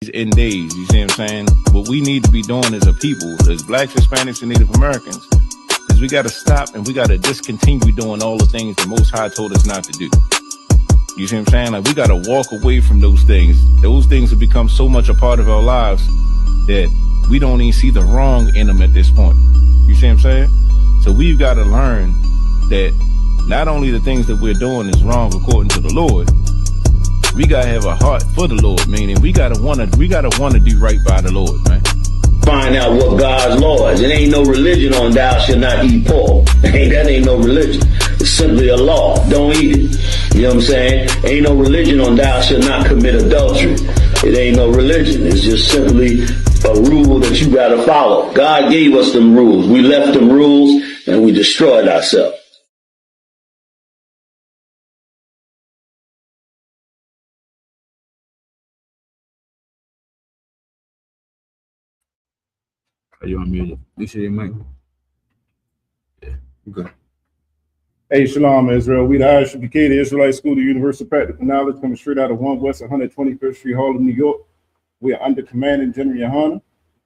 in days, you see what I'm saying? What we need to be doing as a people, as blacks, Hispanics, and Native Americans, is we got to stop and we got to discontinue doing all the things the Most High told us not to do. You see what I'm saying? Like, we got to walk away from those things. Those things have become so much a part of our lives that we don't even see the wrong in them at this point. You see what I'm saying? So we've got to learn that not only the things that we're doing is wrong according to the Lord, we gotta have a heart for the Lord, meaning we gotta wanna do right by the Lord, man. Find out what God's law is. It ain't no religion on thou shalt not eat pork. That ain't no religion. It's simply a law. Don't eat it. You know what I'm saying? Ain't no religion on thou shalt not commit adultery. It ain't no religion. It's just simply a rule that you gotta follow. God gave us them rules. We left them rules and we destroyed ourselves. Are you on mute? You see your mic? Yeah, okay. Hey, Shalom, Israel. We the Irish Educated Israelite School of Universal Practical Knowledge, coming straight out of 1 West 125th Street, Harlem, New York. We are under Commanding General Yohana.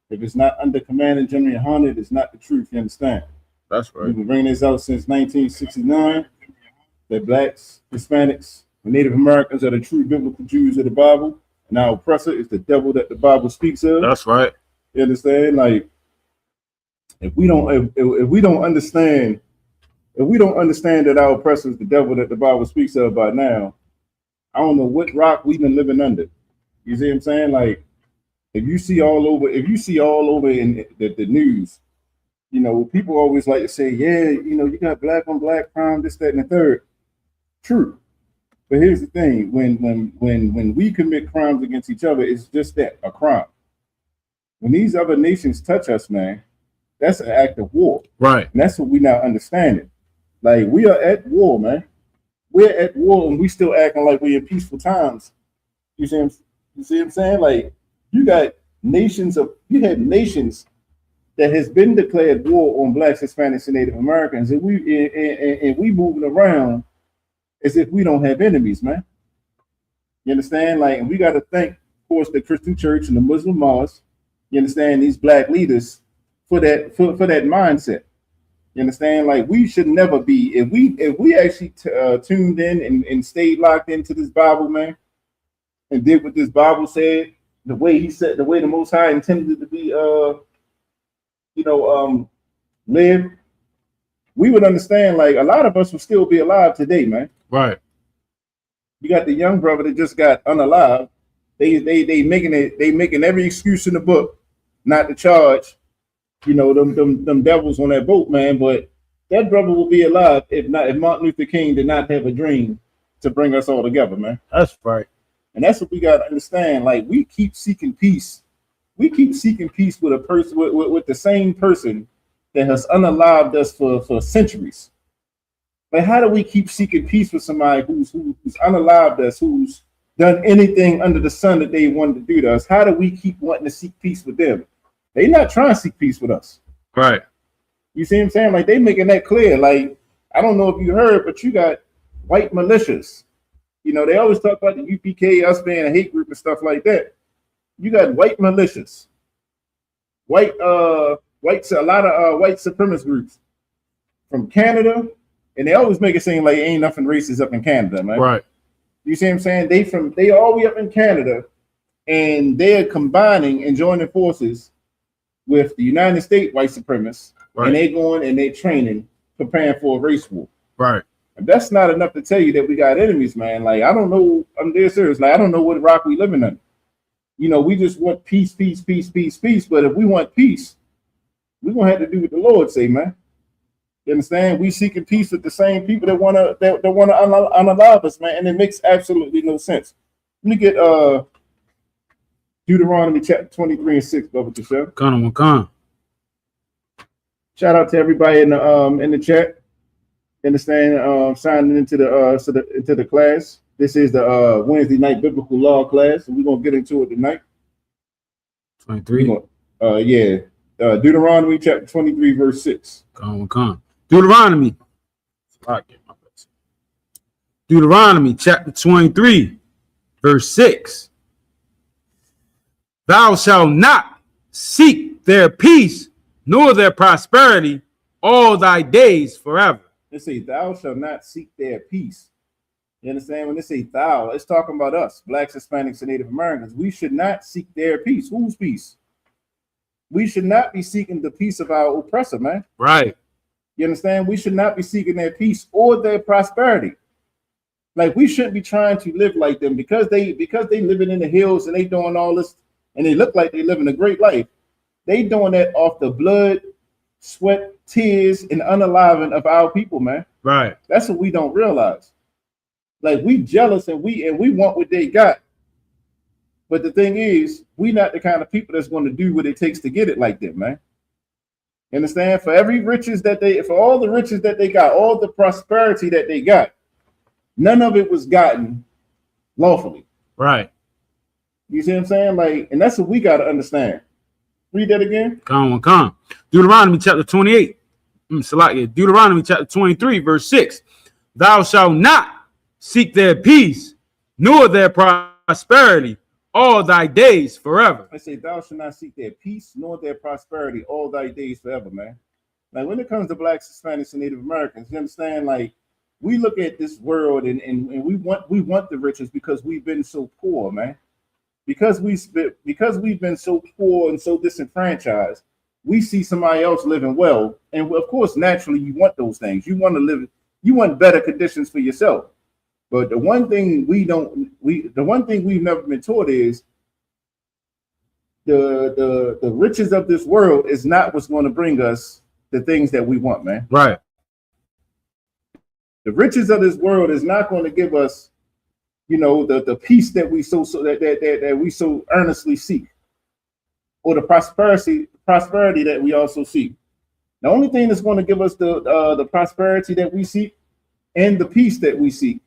If it's not under Commanding General Yohana, it is not the truth. You understand? That's right. We've been bringing this out since 1969. That blacks, Hispanics, and Native Americans are the true biblical Jews of the Bible, and our oppressor is the devil that the Bible speaks of. That's right. You understand? Like, if we don't understand that our oppressor is the devil that the Bible speaks of by now, I don't know what rock we've been living under. You see what I'm saying? Like, if you see all over in the news, you know, people always like to say, yeah, you know, you got black on black crime, this, that, and the third. True. But here's the thing, when we commit crimes against each other, it's just that, a crime. When these other nations touch us, man, that's an act of war. Right. And that's what we now understanding. Like, we are at war, man. We're at war and we still acting like we're in peaceful times. You see what I'm saying? Like, you had nations that has been declared war on blacks, Hispanics, and Native Americans, and we moving around as if we don't have enemies, man. You understand? Like, and we got to thank, of course, the Christian Church and the Muslim mosques. You understand, these black leaders for that mindset. You understand? Like, we should never be, if we actually tuned in and stayed locked into this Bible, man, and did what this Bible said, the way he said, the way the Most High intended it to be, live, we would understand. Like, a lot of us would still be alive today, man. Right. You got the young brother that just got unalive. They making every excuse in the book not to charge, you know, them devils on that boat, man. But that brother will be alive if Martin Luther King did not have a dream to bring us all together, man. That's right. And that's what we got to understand. Like, we keep seeking peace. We keep seeking peace with a person, with the same person that has unalived us for centuries. But how do we keep seeking peace with somebody who's unalived us, who's done anything under the sun that they wanted to do to us? How do we keep wanting to seek peace with them? They're not trying to seek peace with us. Right. You see what I'm saying? Like, they making that clear. Like, I don't know if you heard, but you got white militias. You know, they always talk about the UPK, us being a hate group and stuff like that. You got white militias, a lot of white supremacist groups from Canada, and they always make it seem like ain't nothing racist up in Canada, man. Right. You see what I'm saying? They all the way up in Canada, and they're combining and joining forces with the United States white supremacists, right. And they going and they training, preparing for a race war. Right. And that's not enough to tell you that we got enemies, man. Like, I don't know. I'm dead serious. Like, I don't know what rock we living in. You know, we just want peace, peace, peace, peace, peace. But if we want peace, we're gonna have to do what the Lord say, man. You understand? We seeking peace with the same people that wanna unalive us, man. And it makes absolutely no sense. Let me get Deuteronomy chapter 23 and 6, brother Michelle. Come. Shout out to everybody in the chat. Understand? Signing into the class. This is the Wednesday night biblical law class, and we're gonna get into it tonight. 23. Deuteronomy chapter 23, verse 6. Come. Deuteronomy chapter 23, verse 6. Thou shalt not seek their peace nor their prosperity all thy days forever. They say, thou shalt not seek their peace. You understand? When they say thou, it's talking about us, blacks, Hispanics, and Native Americans. We should not seek their peace. Whose peace? We should not be seeking the peace of our oppressor, man. Right. You understand? We should not be seeking their peace or their prosperity. Like, we shouldn't be trying to live like them because they living in the hills and they doing all this and they look like they living a great life. They doing that off the blood, sweat, tears, and unaliving of our people, man. Right. That's what we don't realize. Like, we jealous and we want what they got. But the thing is, we not the kind of people that's going to do what it takes to get it like them, man. You understand? For all the riches that they got, all the prosperity that they got, none of it was gotten lawfully. Right. You see what I'm saying? Like, and that's what we got to understand. Read that again. Come. Deuteronomy chapter 28. Deuteronomy chapter 23, verse 6. Thou shalt not seek their peace, nor their prosperity all thy days forever. I say, thou shalt not seek their peace, nor their prosperity all thy days forever, man. Like, when it comes to blacks, Hispanics, and Native Americans, you understand, like, we look at this world and we want the riches because we've been so poor, man. Because we've been so poor and so disenfranchised, we see somebody else living well. And of course, naturally, you want those things. You want better conditions for yourself. But the one thing we've never been taught is the riches of this world is not what's going to bring us the things that we want, man. Right. The riches of this world is not going to give us, the peace that we that we so earnestly seek, or the prosperity that we also seek. The only thing that's going to give us the prosperity that we seek and the peace that we seek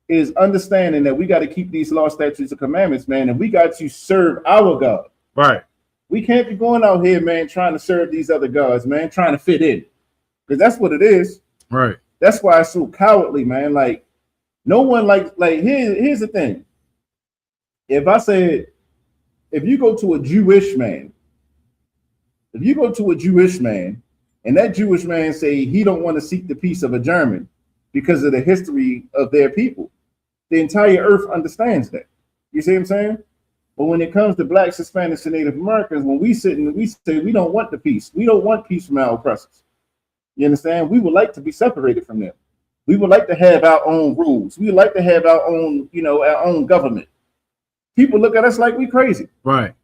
is understanding that we got to keep these law, statutes, and commandments, man, and we got to serve our God. Right. We can't be going out here, man, trying to serve these other gods, man, trying to fit in, because that's what it is. Right. That's why it's so cowardly, man. Like, no one here's the thing. If you go to a Jewish man, and that Jewish man say he don't want to seek the peace of a German because of the history of their people, the entire earth understands that. You see what I'm saying? But when it comes to blacks, Hispanics, and Native Americans, when we sit and we say we don't want the peace, we don't want peace from our oppressors. You understand? We would like to be separated from them. We would like to have our own rules. We would like to have our own, our own government. People look at us like we crazy. Right.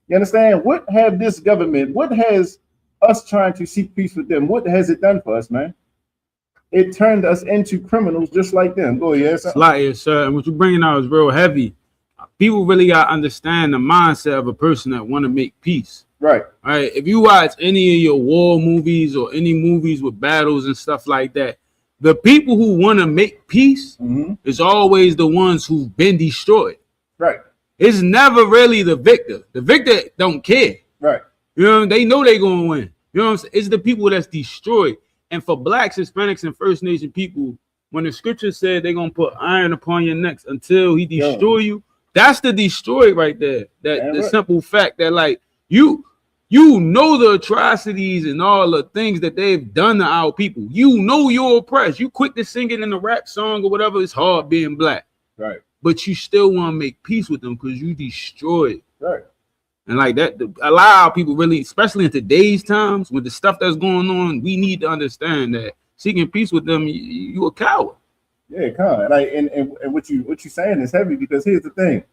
You understand? What has us trying to seek peace with them, what has it done for us, man? It turned us into criminals just like them. Go ahead. Slightly, sir. And what you're bringing out is real heavy. People really got to understand the mindset of a person that want to make peace. Right. All right. If you watch any of your war movies or any movies with battles and stuff like that, the people who want to make peace is always the ones who've been destroyed. Right. It's never really the victor. The victor don't care. Right. They know they're going to win. You know what I'm saying? It's the people that's destroyed. And for blacks, Hispanics, and First Nation people, when the scripture said they're going to put iron upon your necks until he destroy you, that's the destroyed right there. The simple fact that, like, you the atrocities and all the things that they've done to our people. You're oppressed. You quick to sing it in a rap song or whatever. It's hard being black. Right. But you still want to make peace with them because you destroyed. Right. And like that, a lot of people really, especially in today's times with the stuff that's going on, we need to understand that seeking peace with them, you a coward. Yeah, come on. And what you saying is heavy, because here's the thing.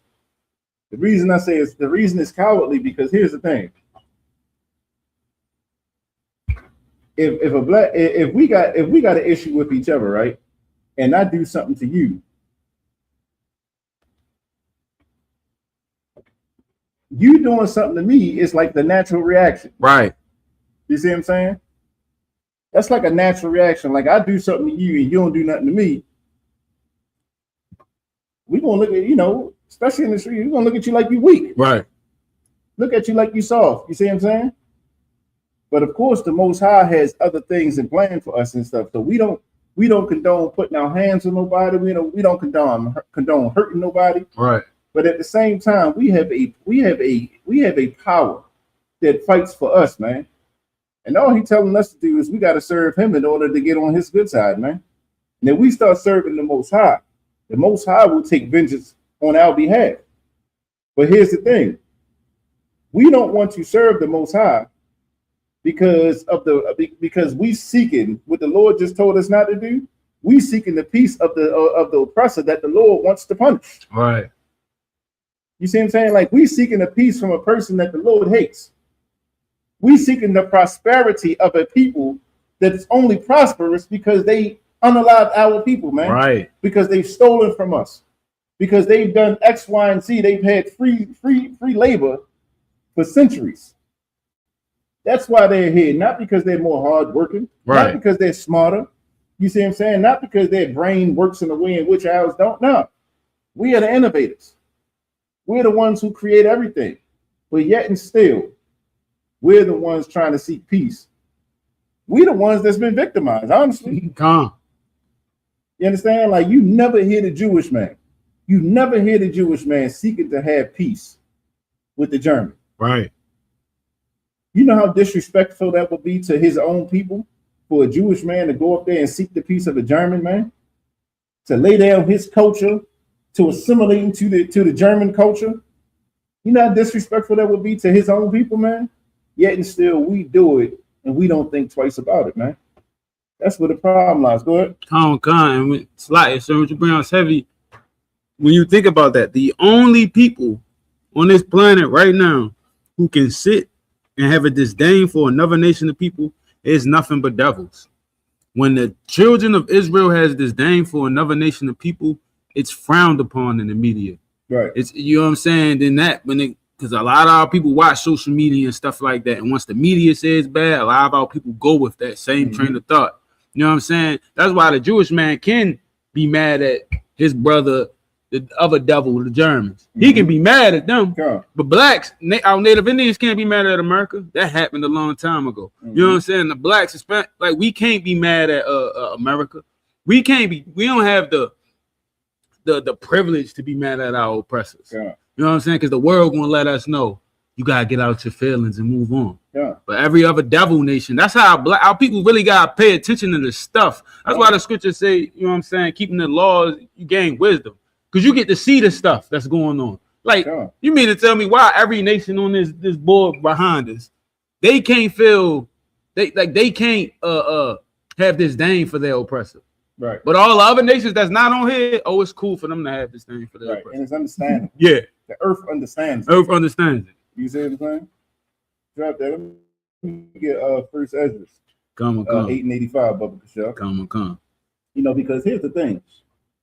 The reason it's cowardly, because here's the thing. If we got an issue with each other, right, and I do something to you, you doing something to me is like the natural reaction. Right. You see what I'm saying? That's like a natural reaction. Like, I do something to you and you don't do nothing to me. We're gonna look at, especially in the street, we're gonna look at you like you weak. Right. Look at you like you soft. You see what I'm saying? But of course, the Most High has other things in plan for us and stuff. So we don't condone putting our hands on nobody. We don't condone hurting nobody. Right. But at the same time, we have a power that fights for us, man. And all he's telling us to do is we got to serve him in order to get on his good side, man. And if we start serving the Most High will take vengeance on our behalf. But here's the thing. We don't want to serve the Most High because we seeking what the Lord just told us not to do. We seeking the peace of the oppressor that the Lord wants to punish. Right. You see what I'm saying? Like we seeking a peace from a person that the Lord hates. We seeking the prosperity of a people that is only prosperous because they unalive our people, man. Right. Because they've stolen from us. Because they've done X, Y, and Z. They've had free labor for centuries. That's why they're here. Not because they're more hardworking. Right. Not because they're smarter. You see what I'm saying? Not because their brain works in a way in which ours don't. No. We are the innovators. We're the ones who create everything. But yet and still, we're the ones trying to seek peace. We're the ones that's been victimized, honestly. Calm. You understand? Like you never hear the Jewish man. You never hear the Jewish man seeking to have peace with the German. Right. You know how disrespectful that would be to his own people for a Jewish man to go up there and seek the peace of a German man, to lay down his culture, to assimilate to the German culture. You know how disrespectful that would be to his own people, man. Yet and still, we do it, and we don't think twice about it, man. That's where the problem lies. Go ahead. Con, and it's like, so what you bring us heavy. When you think about that, the only people on this planet right now who can sit and have a disdain for another nation of people is nothing but devils. When the children of Israel has disdain for another nation of people, it's frowned upon in the media. Right. It's, you know what I'm saying? Then that, because a lot of our people watch social media and stuff like that, and once the media says bad, a lot of our people go with that same train of thought. You know what I'm saying? That's why the Jewish man can be mad at his brother, the other devil, the Germans. He can be mad at them, but blacks, our Native Indians can't be mad at America. That happened a long time ago. You know what I'm saying? The blacks, like we can't be mad at America. We can't be. We don't have the privilege to be mad at our oppressors. You know what I'm saying? Because the world gonna let us know you gotta get out your feelings and move on. But every other devil nation, that's how our people really gotta pay attention to this stuff. That's why the scriptures say, you know what I'm saying, keeping the laws, you gain wisdom. Because you get to see the stuff that's going on. Like, you mean to tell me why every nation on this board behind us, they can't feel they can't have this disdain for their oppressor. Right. But all the other nations that's not on here, it's cool for them to have this thing for their oppressor. And it's understandable. Yeah. The earth understands it. Earth understands it. You see what I'm saying? Drop that. Let me get First Ezra. Come. 8 and 85, Bubba Kashal. Come. You know, because here's the thing.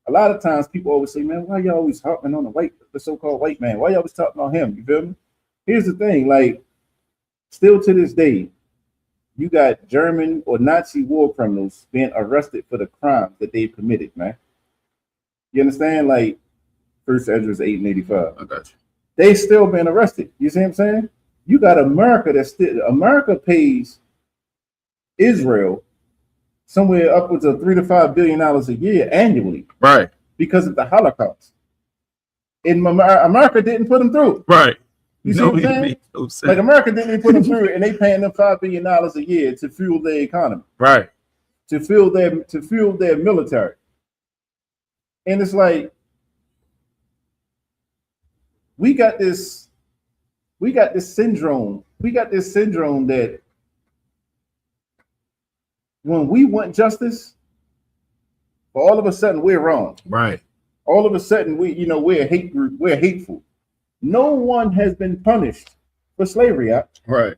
A lot of times people always say, man, why y'all always harping on the so-called white man? Why y'all always talking on him? You feel me? Here's the thing, like, still to this day, you got German or Nazi war criminals being arrested for the crimes that they've committed, man. You understand? Like, First Ezra 8 and 85. I got you. They still being arrested. You see what I'm saying? You got America America pays Israel somewhere upwards of $3 to $5 billion a year annually, right? Because of the Holocaust. And America didn't put them through, right? You see what I'm saying? Like America didn't even put them through, and they paying them $5 billion a year to fuel their economy, right? To fuel their military. And it's like we got this syndrome. We got this syndrome that when we want justice, all of a sudden we're wrong. Right. All of a sudden we're a hate group. We're hateful. No one has been punished for slavery. Right.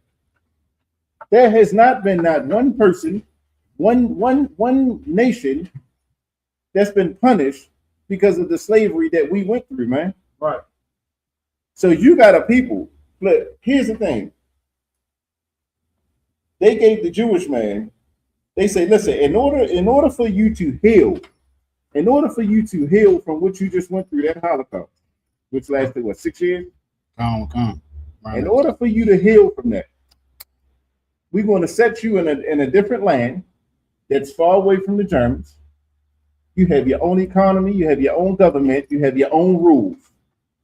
There has not been one person, one nation that's been punished because of the slavery that we went through, man. Right. So you got a people. Look, here's the thing. They gave the Jewish man. They say, listen, in order for you to heal from what you just went through, that Holocaust, which lasted 6 years? Come. Right. In order for you to heal from that, we're going to set you in a different land that's far away from the Germans. You have your own economy, you have your own government, you have your own rules.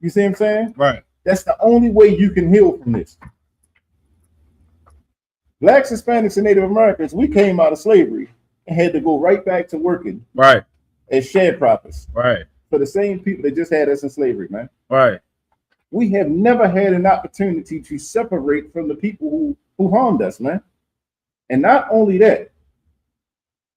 You see what I'm saying? Right. That's the only way you can heal from this. Blacks, Hispanics, and Native Americans, we came out of slavery and had to go right back to working Right. as sharecroppers Right. for the same people that just had us in slavery, man. Right. We have never had an opportunity to separate from the people who harmed us, man. And not only that,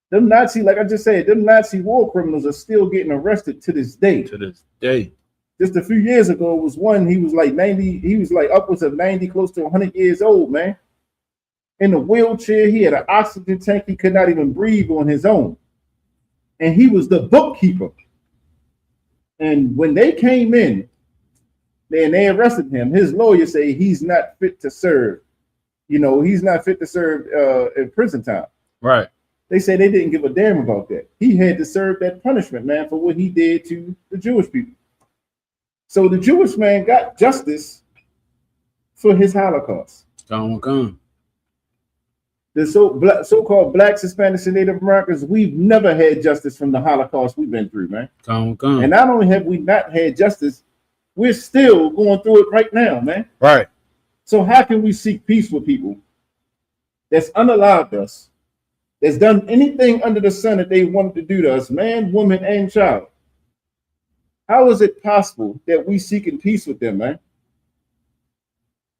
them Nazi, like I just said, them Nazi war criminals are still getting arrested to this day. To this day. Just a few years ago, was one, he was like 90, he was like upwards of 90, close to 100 years old, man. In a wheelchair, he had an oxygen tank, he could not even breathe on his own. And he was the bookkeeper. And when they came in, they arrested him, his lawyer say he's not fit to serve. You know, he's not fit to serve in prison time. Right. They say they didn't give a damn about that. He had to serve that punishment, man, for what he did to the Jewish people. So the Jewish man got justice for his Holocaust. Come. The so-called Blacks, Hispanics, and Native Americans, we've never had justice from the Holocaust we've been through, man. Come. And not only have we not had justice, we're still going through it right now, man. Right. So how can we seek peace with people that's unallowed us, that's done anything under the sun that they wanted to do to us, man, woman, and child? How is it possible that we seeking peace with them, man?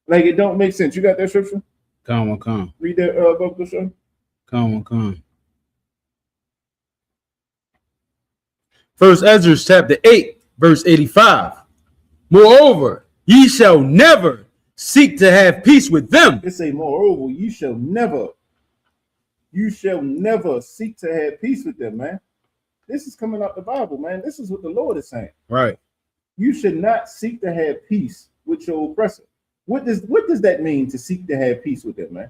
Like, it don't make sense. You got that scripture? Come. Read that, Bible show. Come. First Ezra chapter 8, verse 85. Moreover, ye shall never seek to have peace with them. It say, moreover, you shall never seek to have peace with them, man. This is coming out the Bible, man. This is what the Lord is saying. Right. You should not seek to have peace with your oppressor. What does that mean, to seek to have peace with them, man?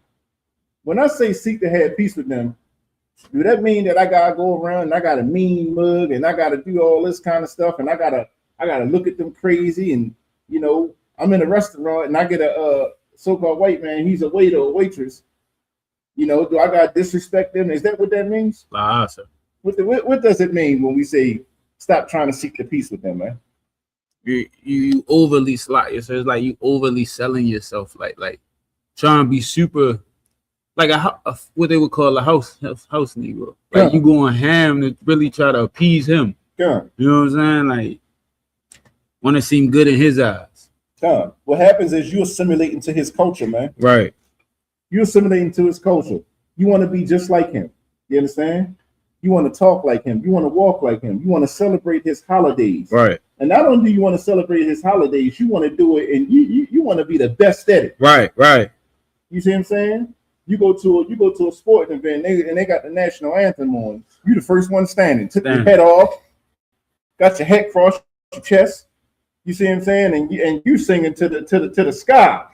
When I say seek to have peace with them, do that mean that I gotta go around and I got a mean mug and I gotta do all this kind of stuff and I gotta look at them crazy, and you know, I'm in a restaurant and I get a so-called white man, he's a waiter or waitress. You know, do I gotta disrespect them? Is that what that means? Nah, sir. What does it mean when we say stop trying to seek the peace with them, man? You overly slight. So it's like you overly selling yourself, like trying to be super, like a what they would call a house Negro. Like you going ham to really try to appease him. Yeah. You know what I'm saying? Like want to seem good in his eyes. Yeah. What happens is you assimilate into his culture, man. Right. You assimilate into his culture. You want to be just like him. You understand? You want to talk like him. You want to walk like him. You want to celebrate his holidays. Right. And not only do you want to celebrate his holidays, you want to do it, and you want to be the best at it. Right. You see what I'm saying? You go to a sporting event, and they got the national anthem on. You the first one standing. Took your head off, got your head across your chest. You see what I'm saying? And you singing to the sky.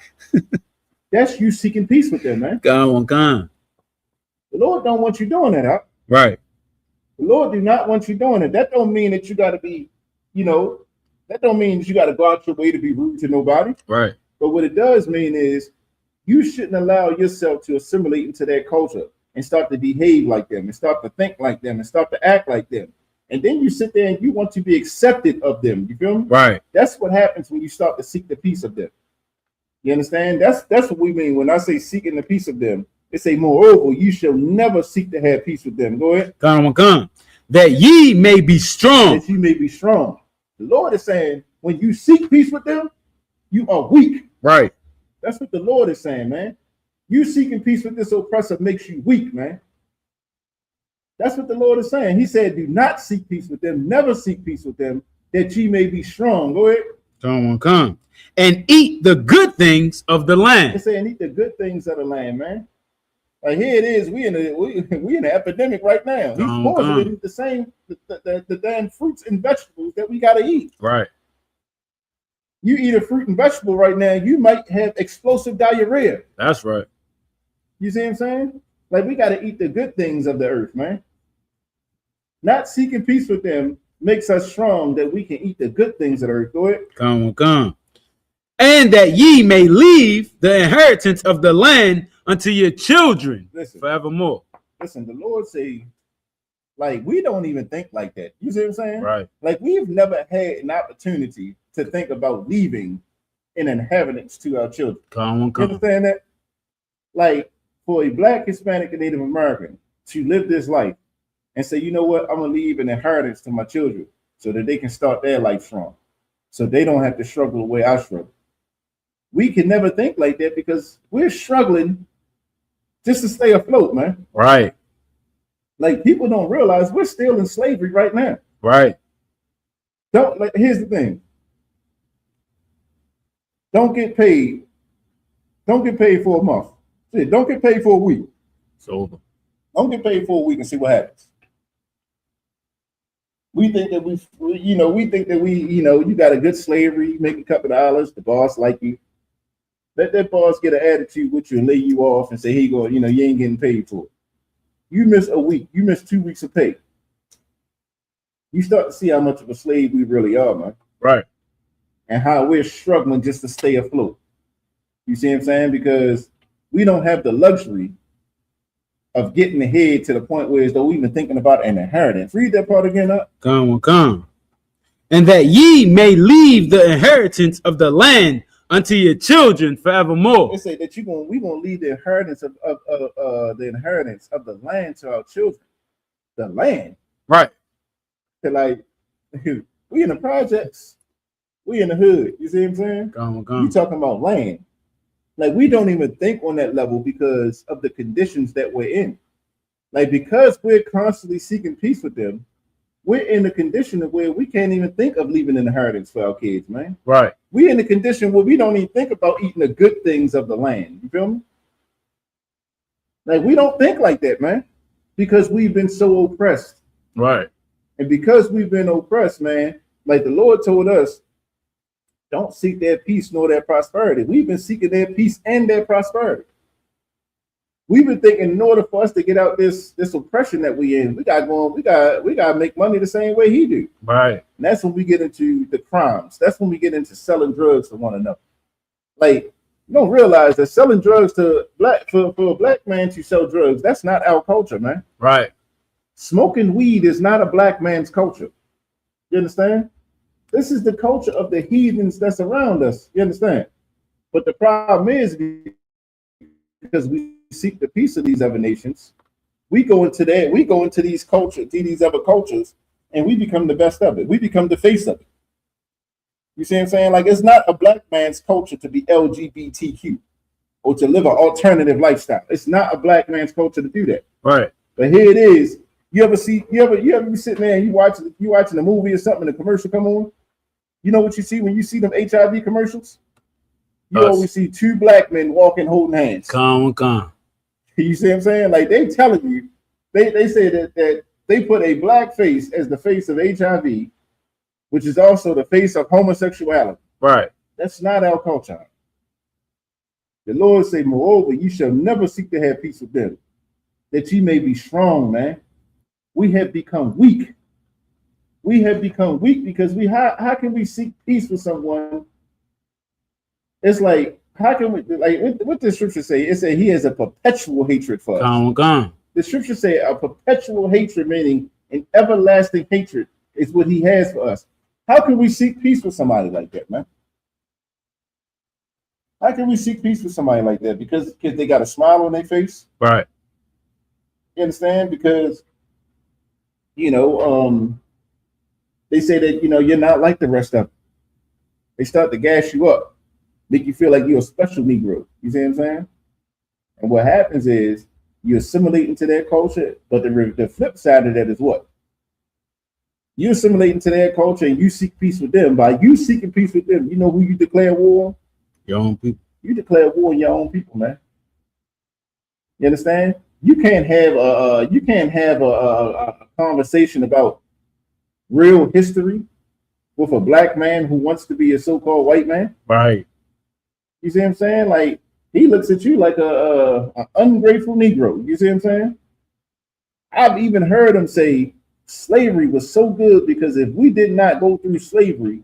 That's you seeking peace with them, man. Gone. The Lord don't want you doing that, huh? Right. The Lord do not want you doing it. That don't mean that you got to be, you know, that don't mean that you got to go out your way to be rude to nobody. Right. But what it does mean is you shouldn't allow yourself to assimilate into their culture and start to behave like them and start to think like them and start to act like them. And then you sit there and you want to be accepted of them. You feel me? Right. That's what happens when you start to seek the peace of them. You understand? That's what we mean when I say seeking the peace of them. It say, moreover, you shall never seek to have peace with them. Go ahead. Come. That ye may be strong. That you may be strong. The Lord is saying, when you seek peace with them, you are weak. Right. That's what the Lord is saying, man. You seeking peace with this oppressor makes you weak, man. That's what the Lord is saying. He said, do not seek peace with them. Never seek peace with them, that ye may be strong. Go ahead. Come. And eat the good things of the land. It's saying eat the good things of the land, man. Like here it is, we in an epidemic right now. He's forcing to eat the same the damn fruits and vegetables that we gotta eat. Right. You eat a fruit and vegetable right now, you might have explosive diarrhea. That's right. You see what I'm saying? Like we gotta eat the good things of the earth, man. Not seeking peace with them makes us strong that we can eat the good things of the earth. Go ahead. Come. And that ye may leave the inheritance of the land unto your children forevermore. Listen, the Lord say, Like, we don't even think like that. You see what I'm saying? Right. Like, we've never had an opportunity to think about leaving an inheritance to our children. Come. You understand that? Like, for a Black, Hispanic, and Native American to live this life and say, you know what, I'm going to leave an inheritance to my children so that they can start their life strong, so they don't have to struggle the way I struggle. We can never think like that because we're struggling just to stay afloat, man. Right. Like, people don't realize we're still in slavery right now. Right. Here's the thing. Don't get paid. Don't get paid for a month. Don't get paid for a week. It's over. Don't get paid for a week and see what happens. We think that you got a good slavery, you make a couple of dollars, the boss like you. Let that boss get an attitude with you and lay you off and say, hey, you ain't getting paid for it. You miss a week, you miss 2 weeks of pay. You start to see how much of a slave we really are, man. Right. And how we're struggling just to stay afloat. You see what I'm saying? Because we don't have the luxury of getting ahead to the point where as though we've been thinking about an inheritance. Read that part again up. Come. And that ye may leave the inheritance of the land unto your children forevermore. They say that we gonna leave the inheritance of the land to our children. The land. Right. Like, we in the projects, we in the hood. You see what I'm saying? Come. You talking about land. Like, we don't even think on that level because of the conditions that we're in. Like, because we're constantly seeking peace with them, we're in a condition of where we can't even think of leaving an inheritance for our kids, man. Right. We're in a condition where we don't even think about eating the good things of the land. You feel me? Like, we don't think like that, man, because we've been so oppressed. Right. And because we've been oppressed, man, like the Lord told us, don't seek their peace nor their prosperity. We've been seeking their peace and their prosperity. We've been thinking in order for us to get out this oppression that we in, we gotta make money the same way he do. Right. And that's when we get into the crimes. That's when we get into selling drugs to one another. Like, you don't realize that selling drugs to for a Black man to sell drugs, that's not our culture, man. Right. Smoking weed is not a Black man's culture. You understand? This is the culture of the heathens that's around us. You understand? But the problem is, because we seek the peace of these other nations, we go into these cultures, these other cultures, and we become the best of it. We become the face of it. You see what I'm saying? Like, it's not a Black man's culture to be LGBTQ or to live an alternative lifestyle. It's not a Black man's culture to do that. Right. But here it is. You ever be sitting there and you watching a movie or something, and the commercial come on? You know what you see when you see them HIV commercials? You always see two Black men walking holding hands. Come. You see what I'm saying? Like, they telling you, they say that they put a Black face as the face of HIV, which is also the face of homosexuality. Right. That's not our culture. The Lord say, moreover, you shall never seek to have peace with them, that ye may be strong, man. We have become weak. We have become weak because how can we seek peace with someone? It's like, how can we, like, what the scripture say? It said he has a perpetual hatred for us. Come. The scripture say a perpetual hatred, meaning an everlasting hatred, is what he has for us. How can we seek peace with somebody like that, man? How can we seek peace with somebody like that? Because they got a smile on their face. Right. You understand? Because, they say that, you're not like the rest of them. They start to gas you up, make you feel like you're a special Negro. You see what I'm saying? And what happens is you assimilate into their culture, but the flip side of that is what? You assimilate into their culture and you seek peace with them. By you seeking peace with them, you know who you declare war on? Your own people. You declare war on your own people, man. You understand? You can't have a conversation about real history with a Black man who wants to be a so-called white man. Right. You see what I'm saying? Like, he looks at you like a ungrateful Negro. You see what I'm saying? I've even heard him say slavery was so good because if we did not go through slavery,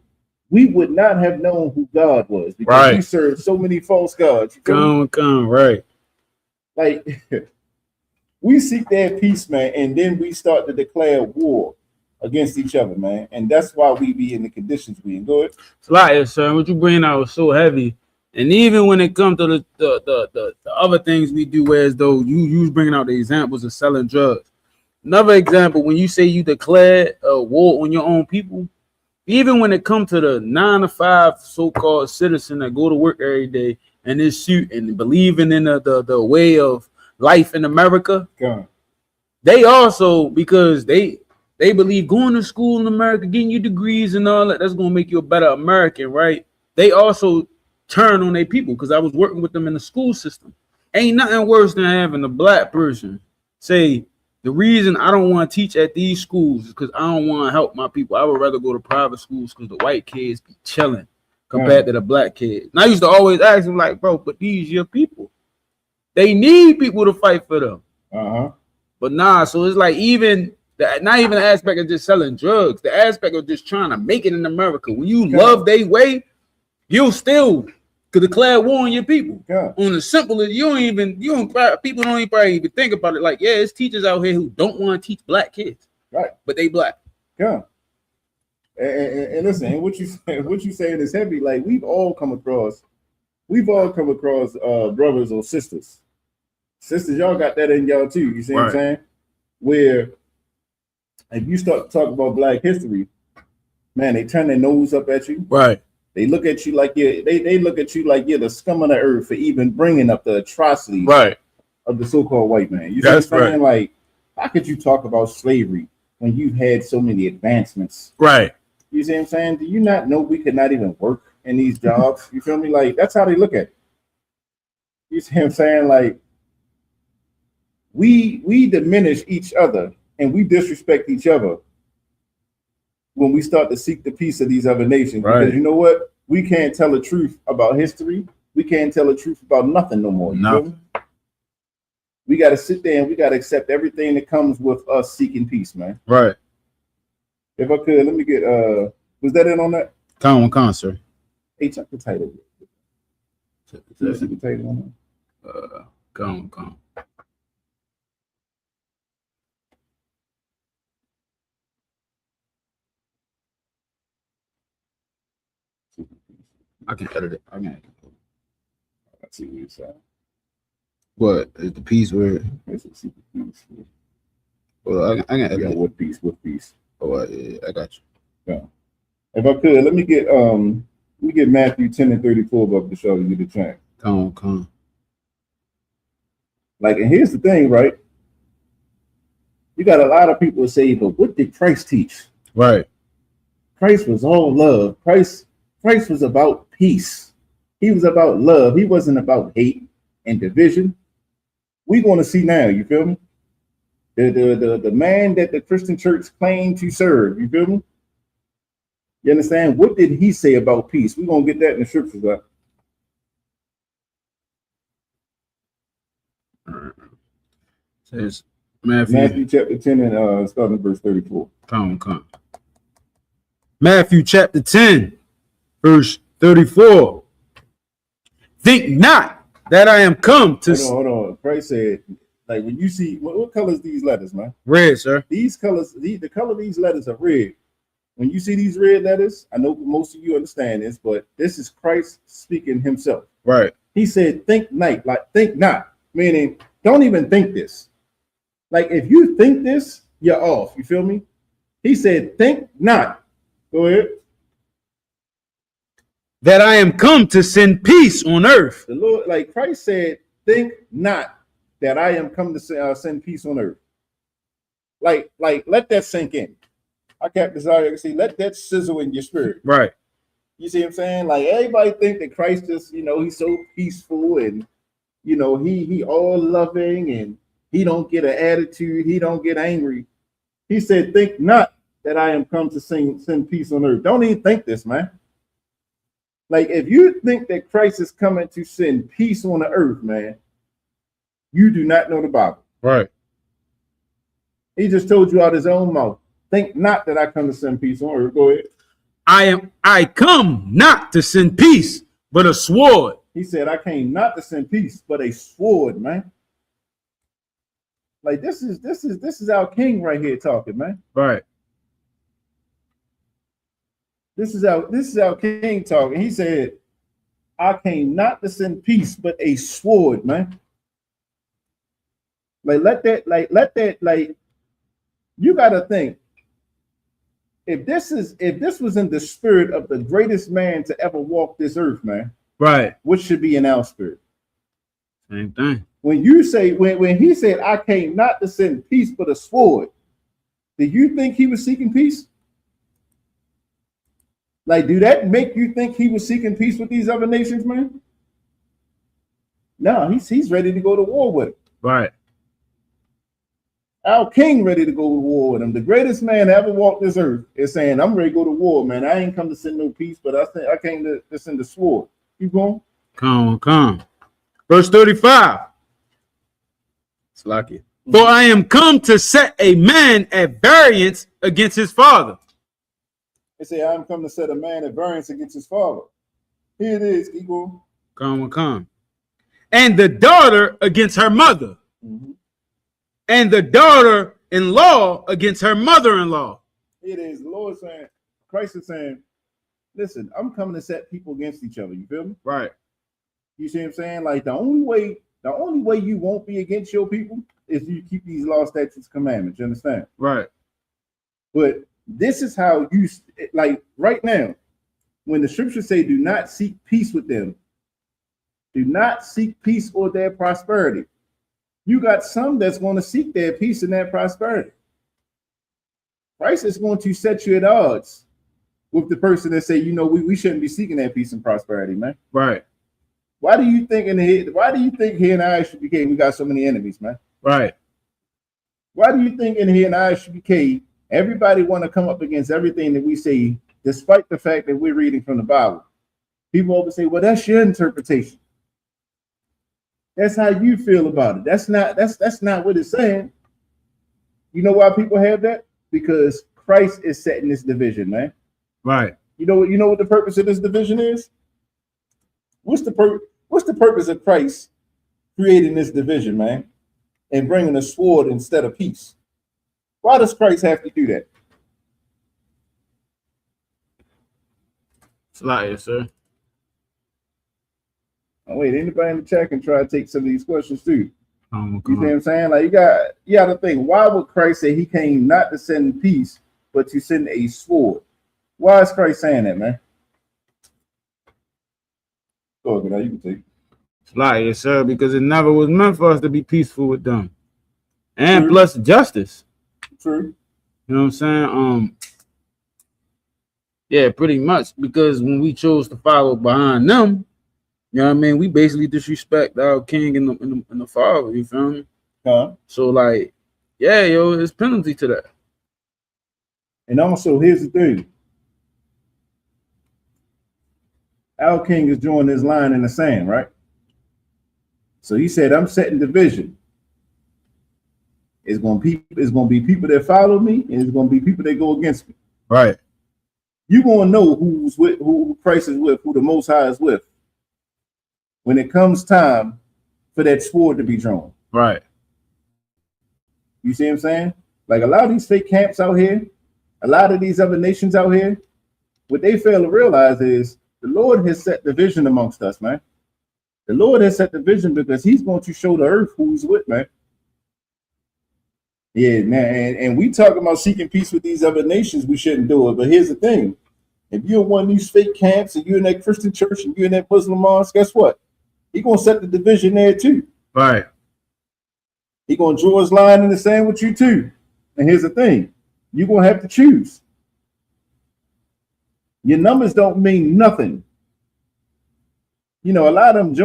we would not have known who God was because we served so many false gods. Come, right. Like, We seek that peace, man, and then we start to declare war against each other, man. And that's why we be in the conditions we in. Go ahead. It's a lot, yes, sir. What you bring out was so heavy. And even when it comes to the other things we do, as though you was bringing out the examples of selling drugs. Another example, when you say you declare a war on your own people, even when it comes to the 9-to-5 so-called citizen that go to work every day and this suit and believing in the way of life in America, they also, because they believe going to school in America, getting you degrees and all that, that's going to make you a better American, right? They also turn on their people, because I was working with them in the school system. Ain't nothing worse than having a black person say, the reason I don't want to teach at these schools is because I don't want to help my people. I would rather go to private schools because the white kids be chilling compared to the black kids. And I used to always ask them, like, bro, but these your people. They need people to fight for them. But nah, so it's like even not even the aspect of just selling drugs, the aspect of just trying to make it in America. When you love their way, you'll still could declare war on your people. On the simplest, people don't even probably even think about it. Like, yeah, it's teachers out here who don't want to teach black kids, right? But they black. And listen, what you saying is heavy. Like we've all come across brothers or sisters. Sisters, y'all got that in y'all too. You see what I'm saying? Where if you start to talk about black history, man, they turn their nose up at you. Right. They look at you like they look at you like you're the scum of the earth for even bringing up the atrocities of the so-called white man. You see what I'm saying? Like, how could you talk about slavery when you've had so many advancements? Right. You see what I'm saying? Do you not know we could not even work in these jobs? You feel me? Like, that's how they look at it. You see what I'm saying? Like, we diminish each other and we disrespect each other when we start to seek the peace of these other nations. Because you know what? We can't tell the truth about history. We can't tell the truth about nothing no more. You feel me? We got to sit there and we got to accept everything that comes with us seeking peace, man. Right. If I could, let me get, was that in on that? Come, sir. Hey, check the title. Check the title on that. Come. I can edit it. I see what you said. What is the piece where? Well, I can edit it. What piece? Oh, yeah, I got you. Yeah. If I could, let me get Matthew 10 and 34 up to show you the track. Come. Like, and here's the thing, right? You got a lot of people say, but what did Christ teach? Right. Christ was all love. Christ was about peace. He was about love. He wasn't about hate and division. We're going to see now, you feel me? The man that the Christian church claimed to serve, you feel me? You understand? What did he say about peace? We're going to get that in the scriptures. Says Matthew chapter 10 and starting verse 34. Come. Matthew chapter 10. Verse 34. Think not that I am come to. Hold on. Christ said, like, when you see what colors these letters, man? Red, sir. These colors, the color of these letters are red. When you see these red letters, I know most of you understand this, but this is Christ speaking himself. Right. He said, think not, meaning don't even think this. Like, if you think this, you're off. You feel me? He said, think not. Go ahead. That I am come to send peace on earth. The Lord, like Christ said, think not that I am come to send peace on earth. Like, let that sink in. I can't desire to see, let that sizzle in your spirit. Right. You see what I'm saying? Like, everybody think that Christ is, he's so peaceful and, he all loving and he don't get an attitude. He don't get angry. He said, think not that I am come to send peace on earth. Don't even think this, man. Like, if you think that Christ is coming to send peace on the earth, man, you do not know the Bible. Right. He just told you out his own mouth. Think not that I come to send peace on earth. Go ahead. I come not to send peace, but a sword. He said, I came not to send peace, but a sword, man. Like this is our king right here talking, man. Right. This is our king talking. He said, I came not to send peace, but a sword, man. Let that, you gotta think. If this was in the spirit of the greatest man to ever walk this earth, man, Right. what should be in our spirit? Same thing. When you say, when he said, I came not to send peace, but a sword, did you think he was seeking peace? Like, do that make you think he was seeking peace with these other nations, man? No, he's ready to go to war with them. Right. Our king ready to go to war with him. The greatest man to ever walk this earth is saying, I'm ready to go to war, man. I ain't come to send no peace, but I came to send the sword. Keep going. Come. Verse 35. It's lucky. For I am come to set a man at variance against his father. They say, I'm come to set a man at variance against his father. Here it is. Keep going. Come. And the daughter against her mother. Mm-hmm. And the daughter-in-law against her mother-in-law. It is. The Lord saying, Christ is saying, listen, I'm coming to set people against each other. You feel me? Right. You see what I'm saying? Like the only way you won't be against your people is you keep these law, statutes, commandments. You understand? Right. But this is how you, like right now, when the scriptures say, do not seek peace with them, do not seek peace or their prosperity. You got some that's going to seek their peace and their prosperity. Christ is going to set you at odds with the person that say, we shouldn't be seeking that peace and prosperity, man. Right. Why do you think here in ISUPK we got so many enemies, man? Right. Why do you think in here in ISUPK everybody want to come up against everything that we say, despite the fact that we're reading from the Bible? People always say, well, that's your interpretation. That's how you feel about it. That's not what it's saying. You know why people have that? Because Christ is setting this division, man. Right. You know what the purpose of this division is? What's the purpose of Christ creating this division, man, and bringing a sword instead of peace? Why does Christ have to do that? It's like, sir. Oh, wait, anybody in the chat can try to take some of these questions too. Come You see what I'm saying? Like you got to think, why would Christ say he came not to send peace, but to send a sword? Why is Christ saying that, man? Go ahead, you can take it. It's like, yes, sir, because it never was meant for us to be peaceful with them. And True. plus justice. True. You know what I'm saying? Yeah, pretty much. Because when we chose to follow behind them, you know what I mean, we basically disrespect our king and the father, you feel me? Huh? So like, yeah, there's penalty to that. And also, here's the thing. Our king is drawing this line in the sand, right? So he said, I'm setting division. It's gonna be people that follow me, and it's gonna be people that go against me. Right. You're gonna know who's with, who Christ is with, who the Most High is with, when it comes time for that sword to be drawn. Right. You see what I'm saying? Like a lot of these fake camps out here, a lot of these other nations out here, what they fail to realize is the Lord has set the vision amongst us, man. The Lord has set the vision because he's going to show the earth who he's with, man. Yeah, man. And we talking about seeking peace with these other nations, we shouldn't do it. But here's the thing. If you're one of these fake camps and you're in that Christian church and you're in that Muslim mosque, guess what? He's going to set the division there too. Right. He's going to draw his line in the sand with you too. And here's the thing. You're going to have to choose. Your numbers don't mean nothing. A lot of them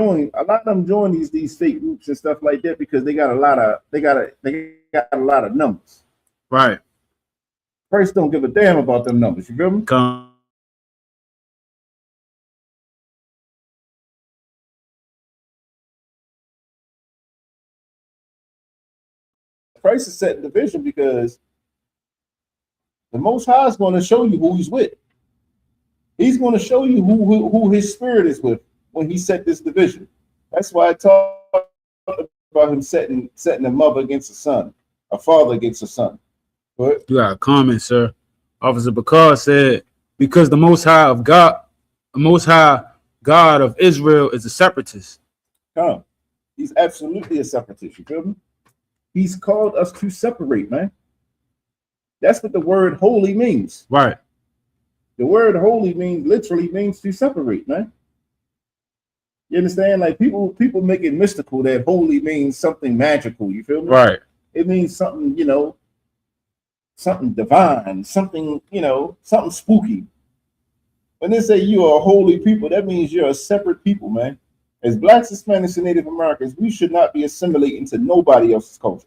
join these fake groups and stuff like that because they got a lot of numbers. Right. Christ don't give a damn about them numbers. You feel me? Christ is setting division because the Most High is going to show you who he's with. He's going to show you who his spirit is with when he set this division. That's why I talk about him setting a mother against a son, a father against a son. But You got a comment, sir. Officer Bakar said, because the Most High God of Israel is a separatist. come, he's absolutely a separatist. You feel me? He's called us to separate, man. That's what the word holy means. Right. The word holy literally means to separate, man. You understand? Like people make it mystical that holy means something magical. You feel me? Right. It means something, something divine, something, something spooky. When they say you are a holy people, that means you're a separate people, man. As Blacks, Hispanics, and Native Americans, we should not be assimilating to nobody else's culture.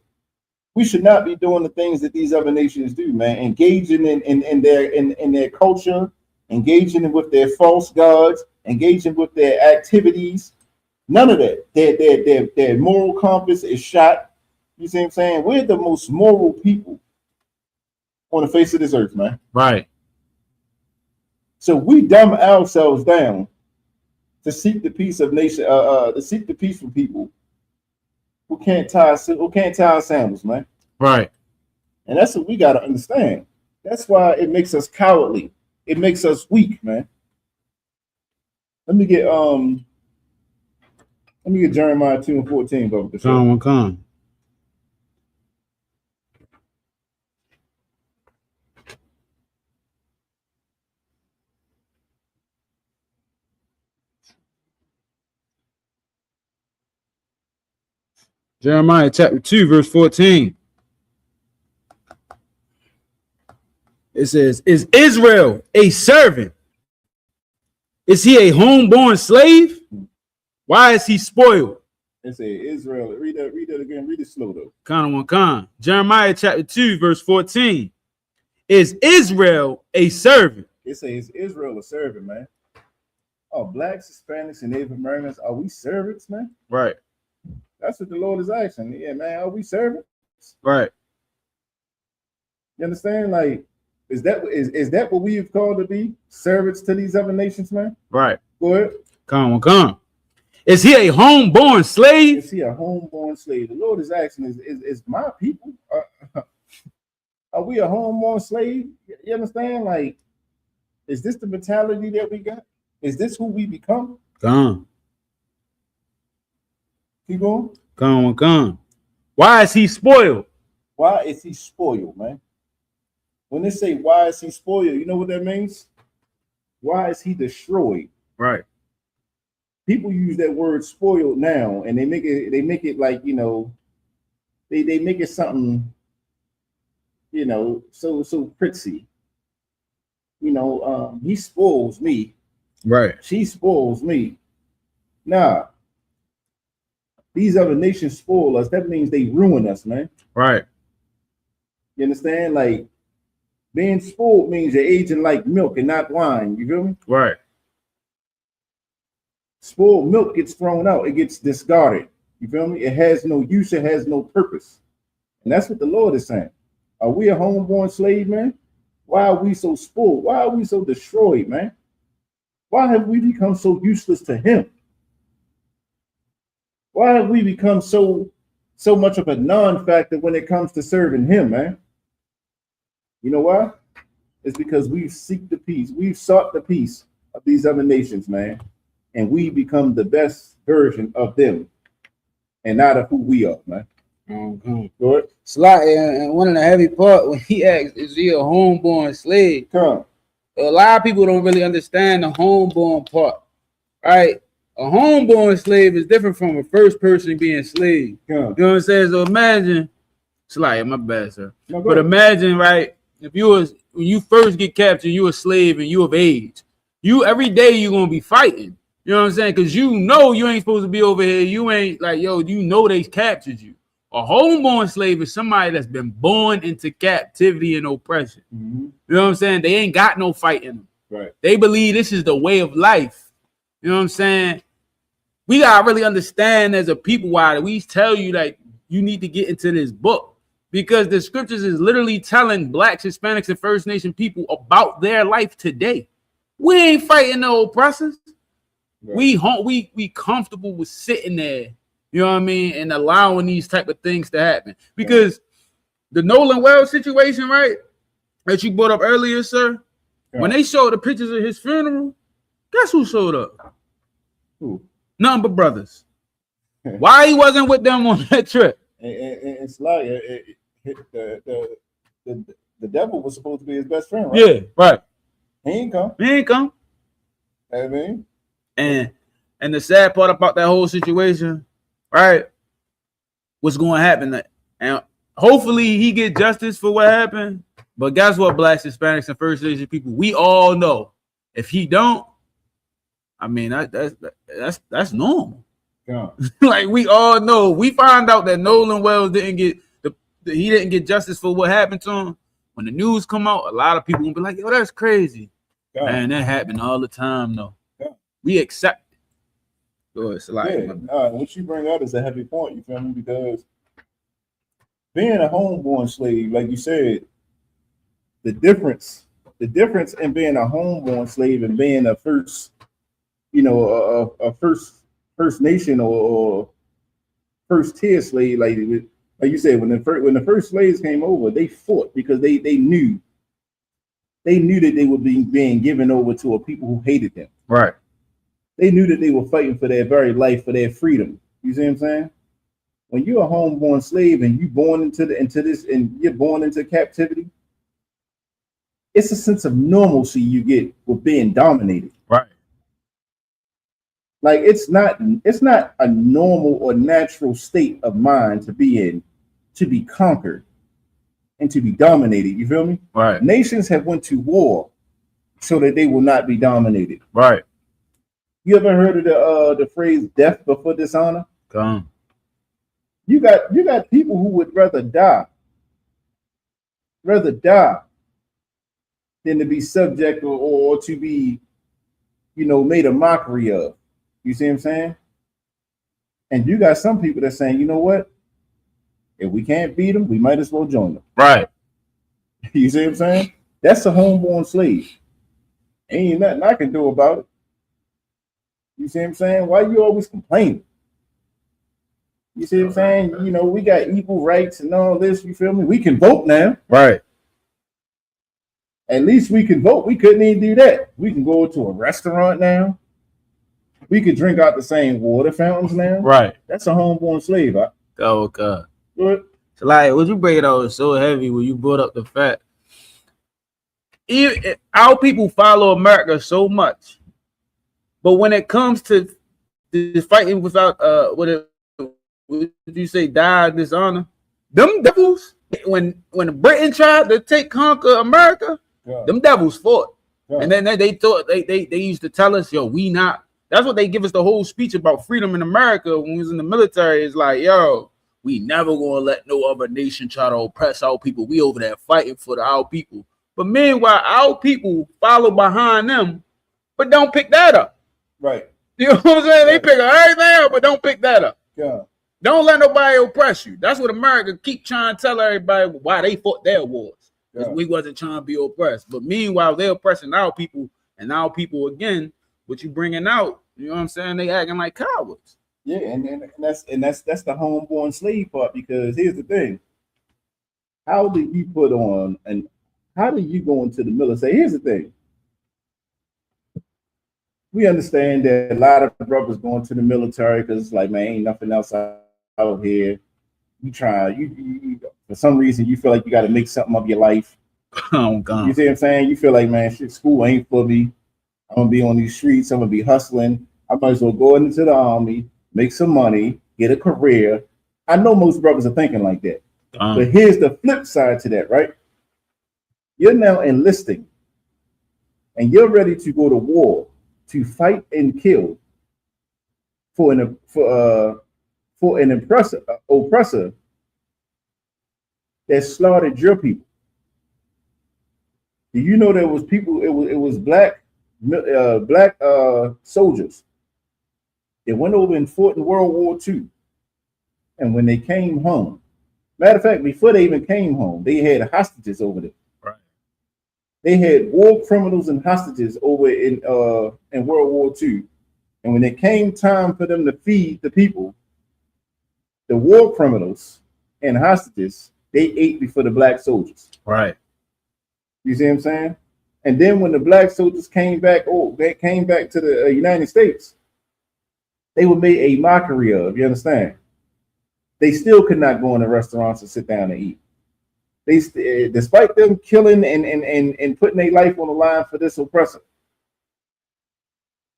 We should not be doing the things that these other nations do, man. Engaging in their culture, engaging with their false gods, engaging with their activities. None of that. Their moral compass is shot. You see what I'm saying? We're the most moral people on the face of this earth, man. Right. So we dumb ourselves down to seek the peace of nation, to seek the peace from people who can't tie our sandals, man. Right. And that's what we got to understand. That's why it makes us cowardly. It makes us weak, man. Let me get Jeremiah 2:14, brother. Come. Jeremiah chapter 2, verse 14. It says, is Israel a servant? Is he a homeborn slave? Why is he spoiled? It says Israel. Read that again. Read it slow though. Con. Jeremiah chapter 2, verse 14. Is Israel a servant? It says Israel a servant, man. Oh, Blacks, Hispanics, and Native Americans, are we servants, man? Right. That's what the Lord is asking. Yeah, man, are we servants? Right. You understand? Like, is that what we have called to be? Servants to these other nations, man? Right. Go ahead. Come. Is he a homeborn slave? Is he a homeborn slave? The Lord is asking, is my people, are we a homeborn slave? You understand? Like, is this the mentality that we got? Is this who we become? Come. Keep going. Come. Why is he spoiled? Why is he spoiled, man? When they say why is he spoiled, you know what that means? Why is he destroyed? Right. People use that word spoiled now, and they make it like, they make it something, so pretty. He spoils me. Right. She spoils me. Nah. These other nations spoil us. That means they ruin us, man. Right. You understand? Like, being spoiled means you're aging like milk and not wine. You feel me? Right. Spoiled milk gets thrown out. It gets discarded. You feel me? It has no use. It has no purpose. And that's what the Lord is saying. Are we a homeborn slave, man? Why are we so spoiled? Why are we so destroyed, man? Why have we become so useless to him? Why have we become so much of a non-factor when it comes to serving him, man? You know why? It's because we've sought the peace of these other nations, man. And we become the best version of them and not of who we are, man. Go ahead. And one of the heavy part when he asked, is he a homeborn slave? Come. A lot of people don't really understand the homeborn part, right? A homeborn slave is different from a first person being slave. Come. You know what I'm saying? So imagine, my bad, sir. No, but imagine, right? If when you first get captured, you a slave and you of age. Every day you're gonna be fighting. You know what I'm saying? Because you ain't supposed to be over here. You ain't like, they captured you. A homeborn slave is somebody that's been born into captivity and oppression. Mm-hmm. You know what I'm saying? They ain't got no fight in them. Right. They believe this is the way of life. You know what I'm saying? We gotta really understand as a people why we tell you like you need to get into this book, because the scriptures is literally telling Blacks, Hispanics, and First Nation people about their life today. We ain't fighting no oppressors. Right. We comfortable with sitting there. You You know what I mean? And allowing these type of things to happen. Because the Nolan Wells situation, right, that you brought up earlier, sir, when they showed the pictures of his funeral, guess who showed up? Who? Nothing but brothers. Why he wasn't with them on that trip? It's like the devil was supposed to be his best friend, right? Yeah, right. He ain't come. He ain't come. I mean, and the sad part about that whole situation, right? What's going to happen? And hopefully he get justice for what happened. But guess what, Blacks, Hispanics, and First Nation people? We all know if he don't, I mean that's normal. Yeah. Like we all know. We find out that Nolan Wells didn't get justice for what happened to him. When the news come out, a lot of people will be like, "Yo, that's crazy." Yeah. Man, that happened all the time, though. Yeah. We accept it. So it's like, what you bring out is a heavy point. You feel me? Because being a homeborn slave, like you said, the difference in being a homeborn slave and being a first, a First Nation or first tier slave, like you said, when the first slaves came over, they fought because they knew that they were being given over to a people who hated them. Right. They knew that they were fighting for their very life, for their freedom. You see what I'm saying? When you're a homeborn slave and you're born into captivity, it's a sense of normalcy you get with being dominated. Right. Like it's not a normal or natural state of mind to be in, to be conquered and to be dominated. You feel me? Right. Nations have went to war so that they will not be dominated. Right. You ever heard of the phrase "death before dishonor"? Come. You got people who would rather die than to be subject or to be, made a mockery of. You see what I'm saying? And you got some people that saying, you know what? If we can't beat them, we might as well join them. Right. You see what I'm saying? That's a homeborn slave. Ain't nothing I can do about it. You see what I'm saying? Why you always complaining? You see what I'm saying? We got equal rights and all this. You feel me? We can vote now. Right. At least we can vote. We couldn't even do that. We can go to a restaurant now. We could drink out the same water fountains now. Right. That's a homeborn slave. Huh? Oh, God. What? So, like, what you bring it out is so heavy when you brought up the fact. Our people follow America so much. But when it comes to fighting without, what did you say, die, dishonor? Them devils, when Britain tried to conquer America, them devils fought. And then they thought, they used to tell us, yo, we not. That's what they give us the whole speech about freedom in America when we was in the military. It's like, yo, we never gonna let no other nation try to oppress our people. We over there fighting for our people. But meanwhile, our people follow behind them, but don't pick that up. Right. You know what I'm saying? They pick up everything up, but don't pick that up. Yeah. Don't let nobody oppress you. That's what America keep trying to tell everybody why they fought their wars. Because we wasn't trying to be oppressed. But meanwhile, they're oppressing our people, and our people again, what you bringing out, you know what I'm saying? They acting like cowards. Yeah, and that's the homeborn slave part, because here's the thing. How do you put on and how do you go into the military? Here's the thing. We understand that a lot of brothers going to the military because it's like, man, ain't nothing else out here. You try, you for some reason you feel like you got to make something of your life. Oh God. You see what I'm saying? You feel like, man, shit, school ain't for me. I'm gonna be on these streets. I'm gonna be hustling. I might as well go into the army, make some money, get a career. I know most brothers are thinking like that. But here's the flip side to that, right? You're now enlisting, and you're ready to go to war, to fight and kill for an oppressor that slaughtered your people. Do you know there was people? It was black soldiers that went over and fought in World War II, and when they came home, matter of fact, before they even came home, they had hostages over there. Right. They had war criminals and hostages over in World War II, and when it came time for them to feed the people, the war criminals and hostages, they ate before the black soldiers. Right. You see what I'm saying? And then when the black soldiers came back, they came back to the United States, they were made a mockery of. You understand? They still could not go in the restaurants and sit down and eat. They, despite them killing and putting their life on the line for this oppressor,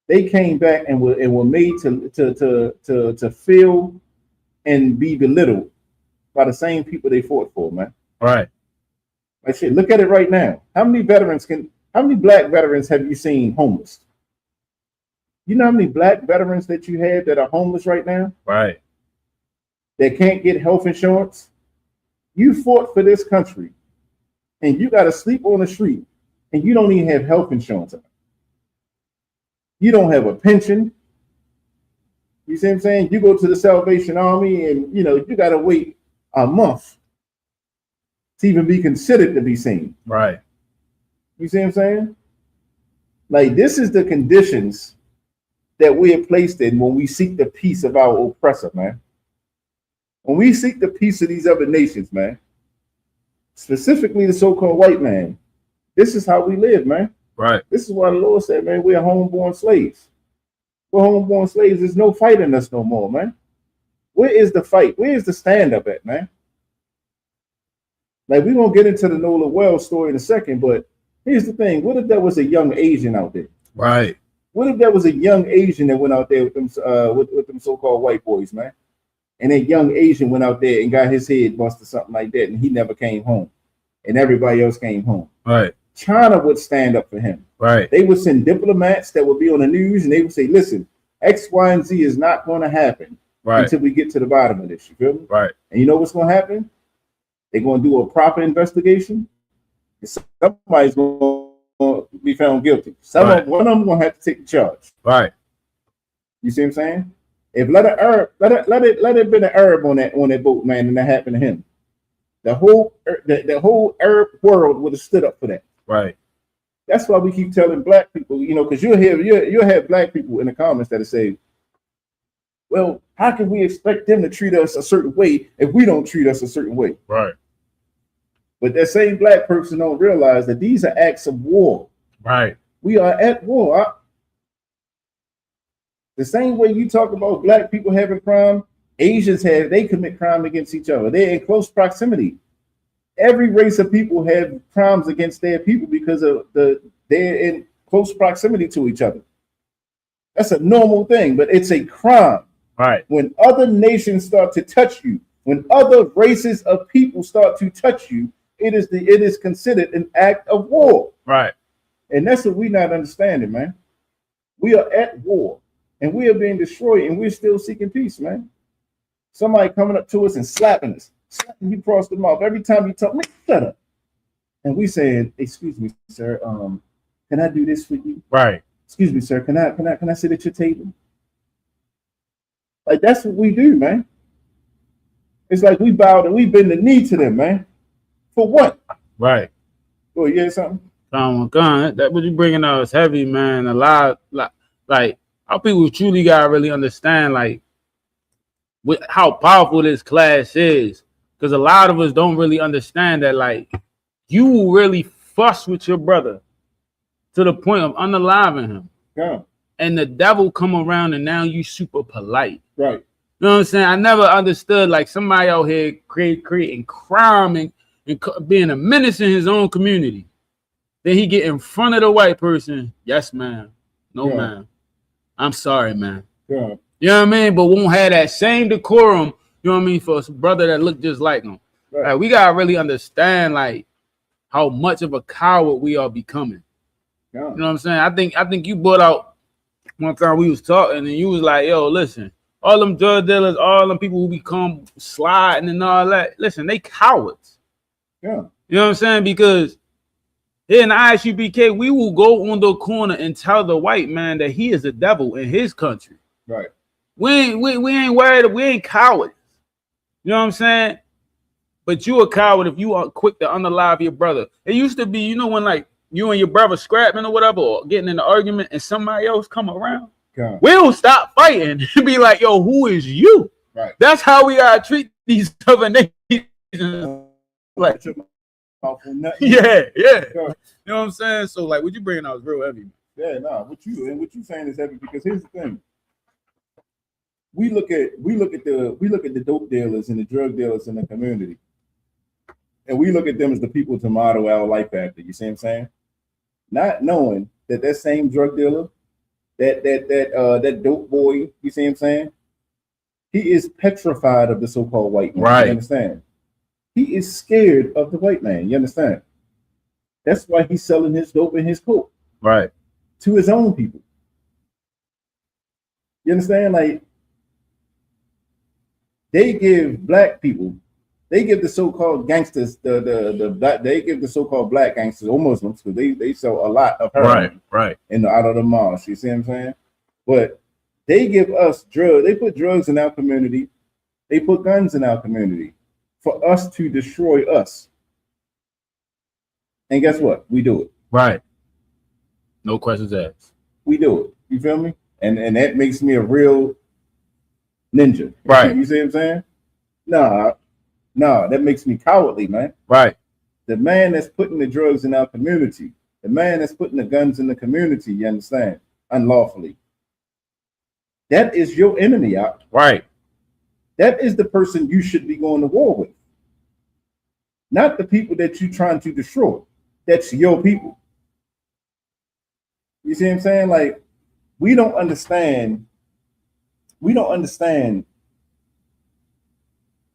they came back and were made to feel and be belittled by the same people they fought for, man. Right. Like shit, look at it right now. How many black veterans have you seen homeless? You know how many black veterans that you have that are homeless right now? Right. That can't get health insurance? You fought for this country and you got to sleep on the street and you don't even have health insurance. You don't have a pension. You see what I'm saying? You go to the Salvation Army and, you got to wait a month to even be considered to be seen. Right. You see what I'm saying? Like, this is the conditions that we are placed in when we seek the peace of our oppressor, man. When we seek the peace of these other nations, man, specifically the so-called white man, this is how we live, man. Right. This is why the Lord said, man, we're homeborn slaves. We're homeborn slaves. There's no fight in us no more, man. Where is the fight? Where is the stand-up at, man? Like, we're going to get into the Nola Wells story in a second, but here's the thing. What if there was a young Asian out there? Right. What if there was a young Asian that went out there with them so-called white boys, man? And that young Asian went out there and got his head busted, something like that, and he never came home. And everybody else came home. Right. China would stand up for him. Right. They would send diplomats that would be on the news, and they would say, listen, X, Y, and Z is not going to happen until we get to the bottom of this. You feel me? Right. And you know what's going to happen? They're going to do a proper investigation. Somebody's going to be found guilty. One of them going to have to take the charge. Right. You see what I'm saying? If let it been an Arab on that boat, man, and that happened to him, the whole Arab world would have stood up for that. Right. That's why we keep telling black people, because you'll have black people in the comments that say, well, how can we expect them to treat us a certain way if we don't treat us a certain way? Right. But that same black person don't realize that these are acts of war. Right. We are at war. The same way you talk about black people having crime, Asians they commit crime against each other. They're in close proximity. Every race of people have crimes against their people because they're in close proximity to each other. That's a normal thing, but it's a crime. Right. When other nations start to touch you, when other races of people start to touch you, it is considered an act of war. Right. And that's what we're not understanding, man. We are at war and we are being destroyed and we're still seeking peace, man. Somebody coming up to us and slapping you across the mouth every time you talk, man, shut up. And we saying, excuse me, sir, can I do this for you? Right. Excuse me, sir, can I sit at your table? Like, that's what we do, man. It's like we bowed and we bend the knee to them, man. For what? Right. Oh, you hear something? That what you bringing out is heavy, man. A lot, like how people truly gotta really understand, like, how powerful this class is. Because a lot of us don't really understand that, like, you will really fuss with your brother to the point of unaliving him. Yeah. And the devil come around and now you super polite. Right. You know what I'm saying? I never understood, like, somebody out here creating crime and being a menace in his own community. Then he get in front of the white person. Yes, ma'am. No, ma'am. I'm sorry, man. Yeah. You know what I mean? But won't have that same decorum, you know what I mean, for a brother that look just like him. Right. Like, we gotta really understand, like, how much of a coward we are becoming. Yeah. You know what I'm saying? I think you brought out one time we was talking and you was like, yo, listen, all them drug dealers, all them people who become sliding and all that, listen, they cowards. Yeah. You know what I'm saying? Because here in the ISUBK, we will go on the corner and tell the white man that he is a devil in his country. Right. We ain't worried. We ain't cowards. You know what I'm saying? But you a coward if you are quick to unalive your brother. It used to be, you know, when like you and your brother scrapping or whatever, or getting in an argument and somebody else come around, we'll stop fighting and be like, yo, who is you? Right. That's how we gotta treat these other nations. Like, yeah. You know what I'm saying? So, like, what you bringing out is real heavy. Yeah, nah. What you saying is heavy because here's the thing. We look at the dope dealers and the drug dealers in the community, and we look at them as the people to model our life after. You see what I'm saying? Not knowing that same drug dealer, that dope boy, you see what I'm saying? He is petrified of the so-called white man. Right. You understand? He is scared of the white man. You understand? That's why he's selling his dope and his coke. Right. To his own people. You understand? Like, they give black people, they give the so-called gangsters, they give the so-called black gangsters or Muslims, because they sell a lot of heroin right out of the mosque. You see what I'm saying? But they give us drugs, they put drugs in our community, they put guns in our community for us to destroy us. And guess what? We do it. Right. No questions asked. We do it. You feel me? And that makes me a real ninja. Right. You see what I'm saying? Nah, that makes me cowardly, man. Right. The man that's putting the drugs in our community, the man that's putting the guns in the community, you understand, unlawfully. That is your enemy out. Right. That is the person you should be going to war with. Not the people that you're trying to destroy. That's your people. You see what I'm saying? Like, we don't understand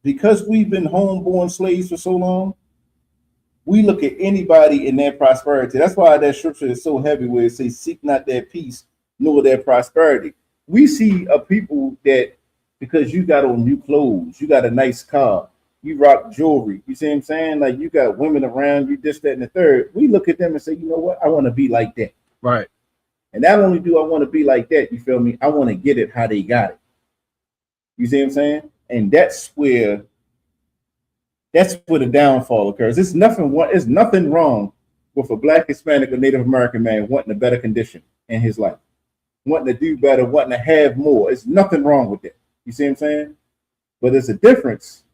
because we've been homeborn slaves for so long. We look at anybody in their prosperity. That's why that scripture is so heavy where it says, seek not their peace, nor their prosperity. We see a people that because you got on new clothes, you got a nice car, you rock jewelry, you see what I'm saying? Like, you got women around you, this, that, and the third. We look at them and say, you know what? I want to be like that. Right. And not only do I want to be like that, you feel me? I want to get it how they got it. You see what I'm saying? And that's where the downfall occurs. It's nothing wrong with a black, Hispanic, or Native American man wanting a better condition in his life, wanting to do better, wanting to have more. It's nothing wrong with that. You see what I'm saying? But there's a difference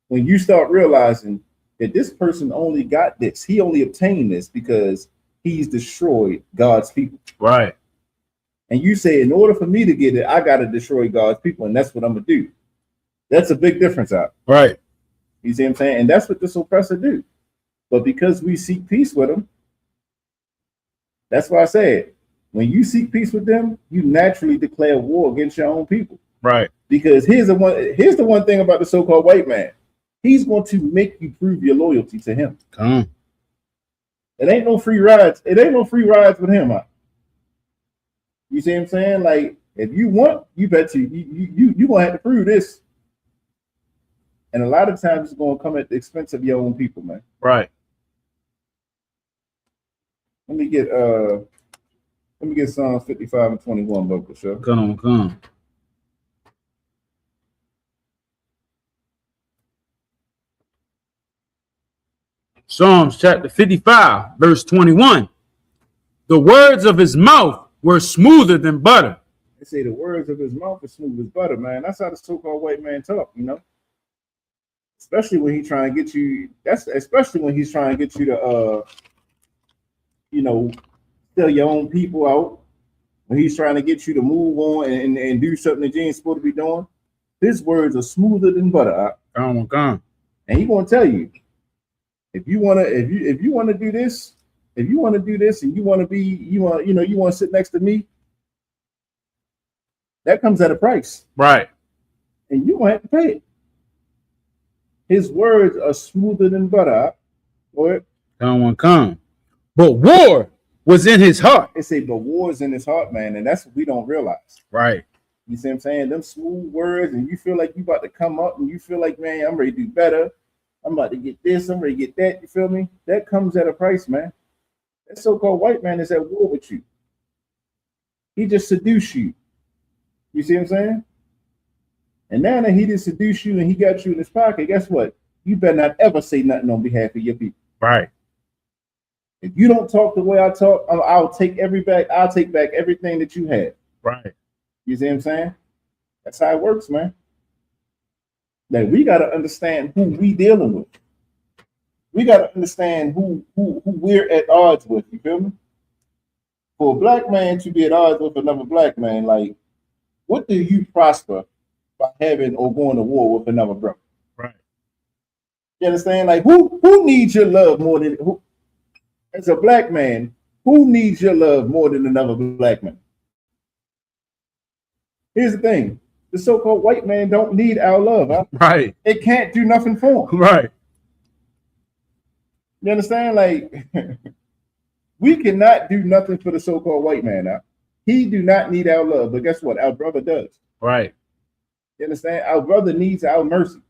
when you start realizing that this person only got this. He only obtained this because he's destroyed God's people. Right. And you say, in order for me to get it, I got to destroy God's people, and that's what I'm going to do. That's a big difference out. Right. You see what I'm saying? And that's what this oppressor do. But because we seek peace with them, that's why I said, when you seek peace with them, you naturally declare war against your own people. Right. Because here's the one thing about the so-called white man. He's going to make you prove your loyalty to him. It ain't no free rides. It ain't no free rides with him. You see what I'm saying? Like, if you want, you bet you gonna have to prove this. And a lot of times it's gonna come at the expense of your own people, man. Right. Let me get Psalms 55 and 21, local show. Come on. Psalms chapter 55, verse 21. The words of his mouth were smoother than butter. They say the words of his mouth are smooth as butter, man. That's how the so-called white man talk, you know. Especially when he's trying to get you. Especially when he's trying to get you to, sell your own people out. When he's trying to get you to move on and do something that you ain't supposed to be doing. His words are smoother than butter. Come on. And he's gonna tell you, if you wanna do this, and you want to sit next to me, that comes at a price. Right. And you're gonna have to pay it. His words are smoother than butter. Boy. Come. But war was in his heart. They say, but war is in his heart, man, and that's what we don't realize. Right. You see what I'm saying? Them smooth words, and you feel like you about to come up, and you feel like, man, I'm ready to do better. I'm about to get this, I'm ready to get that. You feel me? That comes at a price, man. That so-called white man is at war with you. He just seduced you. You see what I'm saying? And now that he just seduced you and he got you in his pocket, guess what? You better not ever say nothing on behalf of your people. Right. If you don't talk the way I talk, I'll take back everything that you have. Right. You see what I'm saying? That's how it works, man. Like we got to understand who we dealing with. We got to understand who we're at odds with. You feel me? For a black man to be at odds with another black man, like, what do you prosper by having or going to war with another brother? Right. You understand? Like, who needs your love more than who? As a black man, who needs your love more than another black man? Here's the thing: the so-called white man don't need our love. Huh? Right. It can't do nothing for him. Right. You understand? Like, we cannot do nothing for the so-called white man. Huh? He do not need our love, but guess what? Our brother does. Right. You understand? Our brother needs our mercy.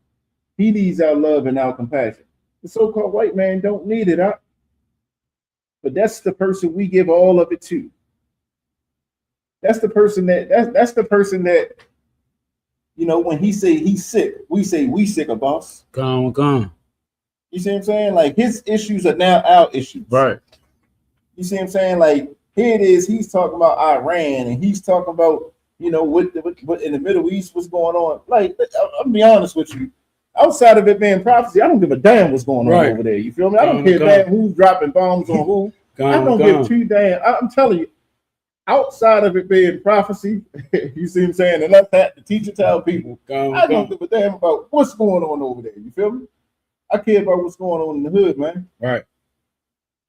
He needs our love and our compassion. The so-called white man don't need it, huh? But that's the person we give all of it to. That's the person that's the person that, you know, when he say he's sick, we say we sick, boss. Gone. You see what I'm saying? Like, his issues are now our issues. Right. You see what I'm saying? Like, here it is, he's talking about Iran, and he's talking about, you know, what in the Middle East, what's going on. Like, I'll be honest with you. Outside of it being prophecy, I don't give a damn what's going on over there. You feel me? I don't care damn who's dropping bombs on who. I don't give two damn. I'm telling you, outside of it being prophecy, you see what I'm saying? And that's that the teacher tell people. I don't give a damn about what's going on over there. You feel me? I care about what's going on in the hood, man. Right.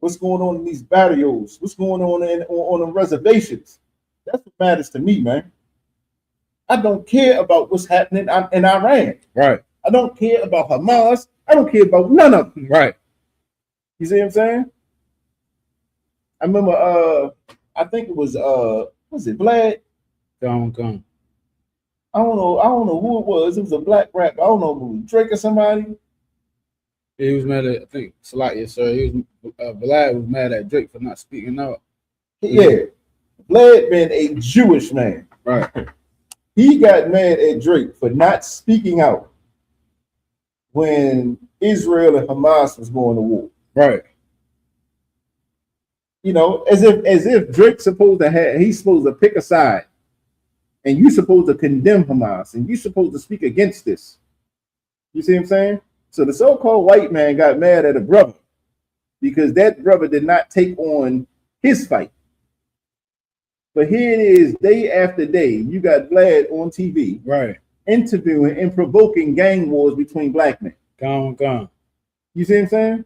What's going on in these barrios? What's going on on the reservations? That's what matters to me, man. I don't care about what's happening in Iran. Right. I don't care about Hamas. I don't care about none of them. Right. You see what I'm saying? I remember I think it was it Vlad? Gone. I don't know who it was. It was a black rapper. I don't know who, Drake or somebody. He was mad at, I think, Salakia, sir. He was Vlad was mad at Drake for not speaking out. Yeah. Vlad been a Jewish man. Right. He got mad at Drake for not speaking out when Israel and Hamas was going to war. Right. You know, as if Drake's he's supposed to pick a side, and you're supposed to condemn Hamas, and you're supposed to speak against this. You see what I'm saying? So the so-called white man got mad at a brother because that brother did not take on his fight. But here it is, day after day, you got Vlad on TV, right, interviewing and provoking gang wars between black men. Gone. You see what I'm saying?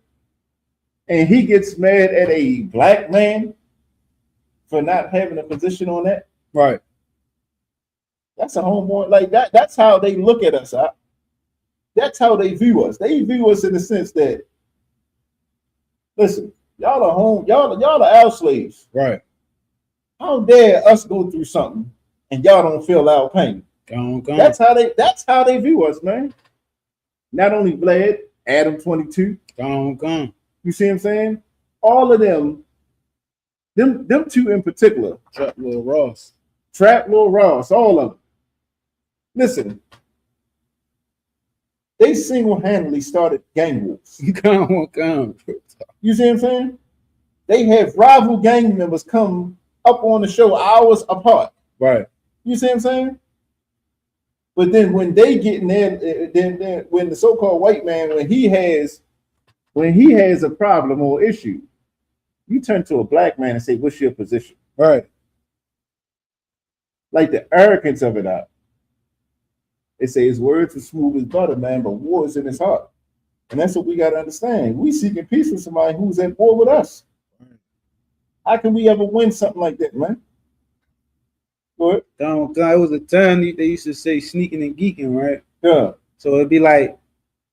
And he gets mad at a black man for not having a position on that. Right. That's a homeboy. Like that. That's how they look at us. Huh? That's how they view us. They view us in the sense that, listen, y'all are home. Y'all are our slaves. Right. How dare us go through something and y'all don't feel our pain? Gone. That's how they view us, man. Not only Vlad, Adam 22. Gone. You see what I'm saying? All of them two in particular. Trap Lil Ross, all of them. Listen, they single-handedly started gang wars. Gone. You see what I'm saying? They have rival gang members come up on the show hours apart. Right. You see what I'm saying? But then when they get in there, then when the so-called white man, when he has a problem or issue, you turn to a black man and say, what's your position? Right. Like the arrogance of it out. They say his words are smooth as butter, man, but war is in his heart. And that's what we got to understand. We seeking peace with somebody who's at war with us. How can we ever win something like that, man? Go ahead. It was a time they used to say sneaking and geeking, right? Yeah. So it'd be like,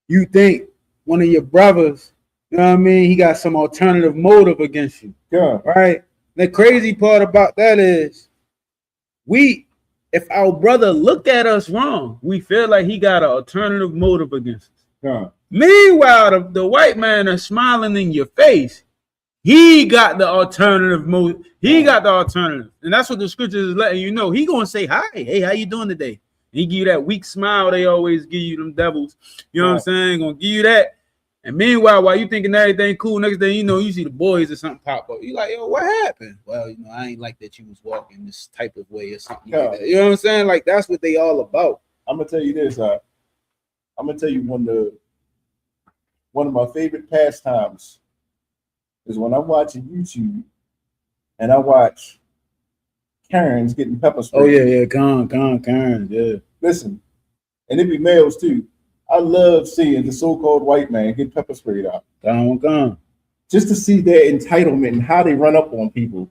you think one of your brothers, you know what I mean, he got some alternative motive against you. Yeah. Right? The crazy part about that is if our brother looked at us wrong, we feel like he got an alternative motive against us. Yeah. Meanwhile, the white man is smiling in your face. He got the alternative motive. He got the alternative. And that's what the scripture is letting you know. He gonna say, hi, hey, how you doing today? He give you that weak smile they always give you, them devils. You know what I'm saying? Gonna give you that. And meanwhile, while you thinking everything cool, next thing you know, you see the boys or something pop up. You like, yo, what happened? Well, you know, I ain't like that you was walking this type of way or something like that. You know what I'm saying? Like, that's what they all about. I'm gonna tell you this, I'm gonna tell you one of my favorite pastimes is when I'm watching YouTube and I watch Karens getting pepper sprayed. Oh yeah, Karens, yeah. Listen, and it be males too. I love seeing the so-called white man get pepper sprayed out. Just to see their entitlement and how they run up on people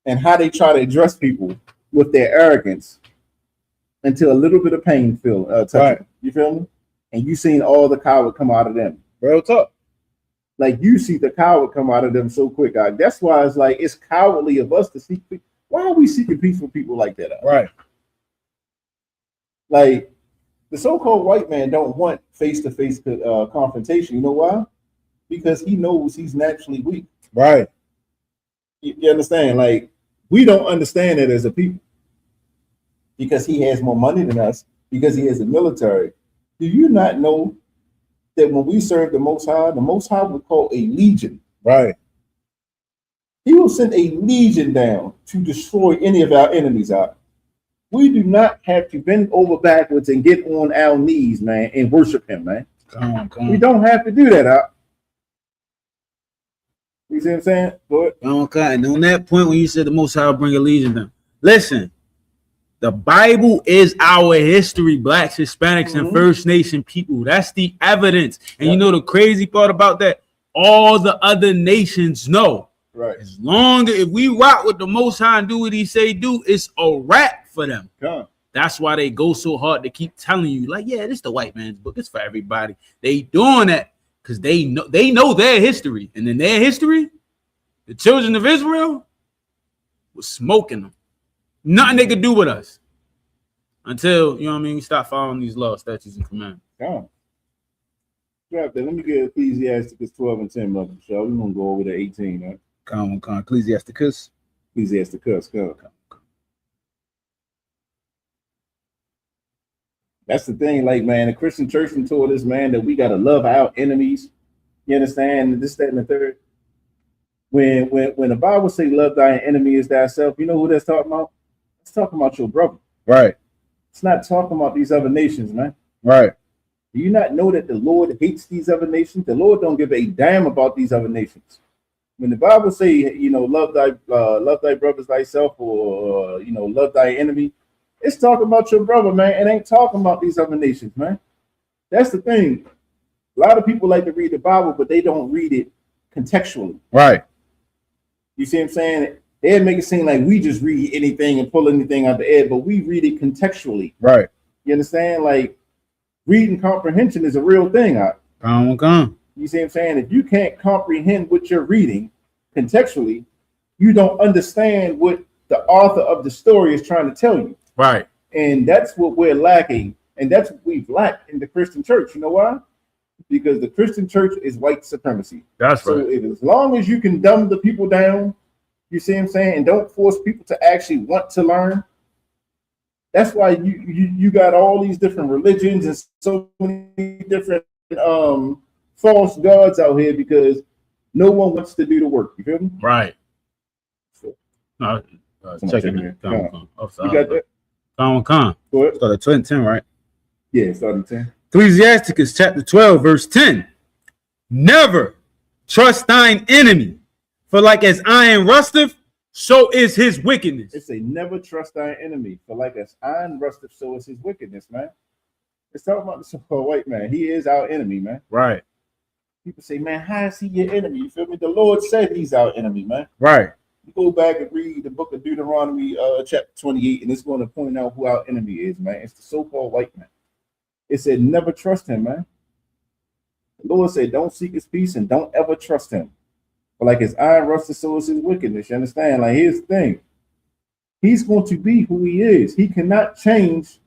and how they try to address people with their arrogance until a little bit of pain touch them. You feel me? And you seen all the coward come out of them. Real talk. Like you see the coward come out of them so quick. That's why it's like it's cowardly of us to seek. Why are we seeking peace with people like that? Right. Like the so-called white man don't want face-to-face confrontation. You know why? Because he knows he's naturally weak. Right. You understand? Like we don't understand it as a people because he has more money than us, because he has a military. Do you not know that when we serve the Most High will call a legion? Right. He will send a legion down to destroy any of our enemies out. We do not have to bend over backwards and get on our knees, man, and worship him, man. Come on. We don't have to do that out. You see what I'm saying? Okay. And on that point, when you said the Most High will bring a legion down, listen, the Bible is our history, blacks, Hispanics, and First Nation people. That's the evidence. And you know the crazy part about that? All the other nations know. Right. As long as if we rock with the Most High and do what he say do, it's a wrap for them. That's why they go so hard to keep telling you, like, yeah, this is the white man's book. It's for everybody. They doing that because they know their history. And in their history, the children of Israel was smoking them. Nothing they could do with us until, you know what I mean, we stop following these laws, statutes, and commandments. Let me get Ecclesiasticus 12 and 10, brother. We're going to go over to 18, right? Come on. Ecclesiasticus. Come. That's the thing, like, man, the Christian church taught us, man, that we got to love our enemies. You understand? This, that, and the third. When the Bible say love thy enemy as thyself, you know who that's talking about? It's talking about your brother. Right. It's not talking about these other nations, man. Right. Do you not know that the Lord hates these other nations? The Lord don't give a damn about these other nations. When the Bible say, you know, love thy brothers thyself, or you know, love thy enemy, it's talking about your brother, man. It ain't talking about these other nations, man. That's the thing. A lot of people like to read the Bible, but they don't read it contextually. Right. You see what I'm saying? They make it seem like we just read anything and pull anything out the air, but we read it contextually. Right. You understand? Like reading comprehension is a real thing. You see what I'm saying? If you can't comprehend what you're reading contextually, you don't understand what the author of the story is trying to tell you. Right. And that's what we're lacking. And that's what we've lacked in the Christian church. You know why? Because the Christian church is white supremacy. That's right. So as long as you can dumb the people down, you see what I'm saying, and don't force people to actually want to learn, that's why you got all these different religions and so many different false gods out here, because no one wants to do the work. You feel me? Right. So, check it. You got that? Con. Go ahead. Start at 10, right? Yeah, starting 10. Ecclesiasticus chapter 12, verse 10. Never trust thine enemy, for like as iron rusteth, so is his wickedness. It's a never trust thine enemy, for like as iron rusteth, so is his wickedness, man. It's talking about the so-called white man. He is our enemy, man. Right. People say, man, how is he your enemy? You feel me? The Lord said he's our enemy, man. Right. You go back and read the book of Deuteronomy, chapter 28, and it's going to point out who our enemy is, man. It's the so-called white man. It said, never trust him, man. The Lord said, don't seek his peace and don't ever trust him. But like his iron rusted, so is his wickedness. You understand? Like, here's the thing. He's going to be who he is. He cannot change.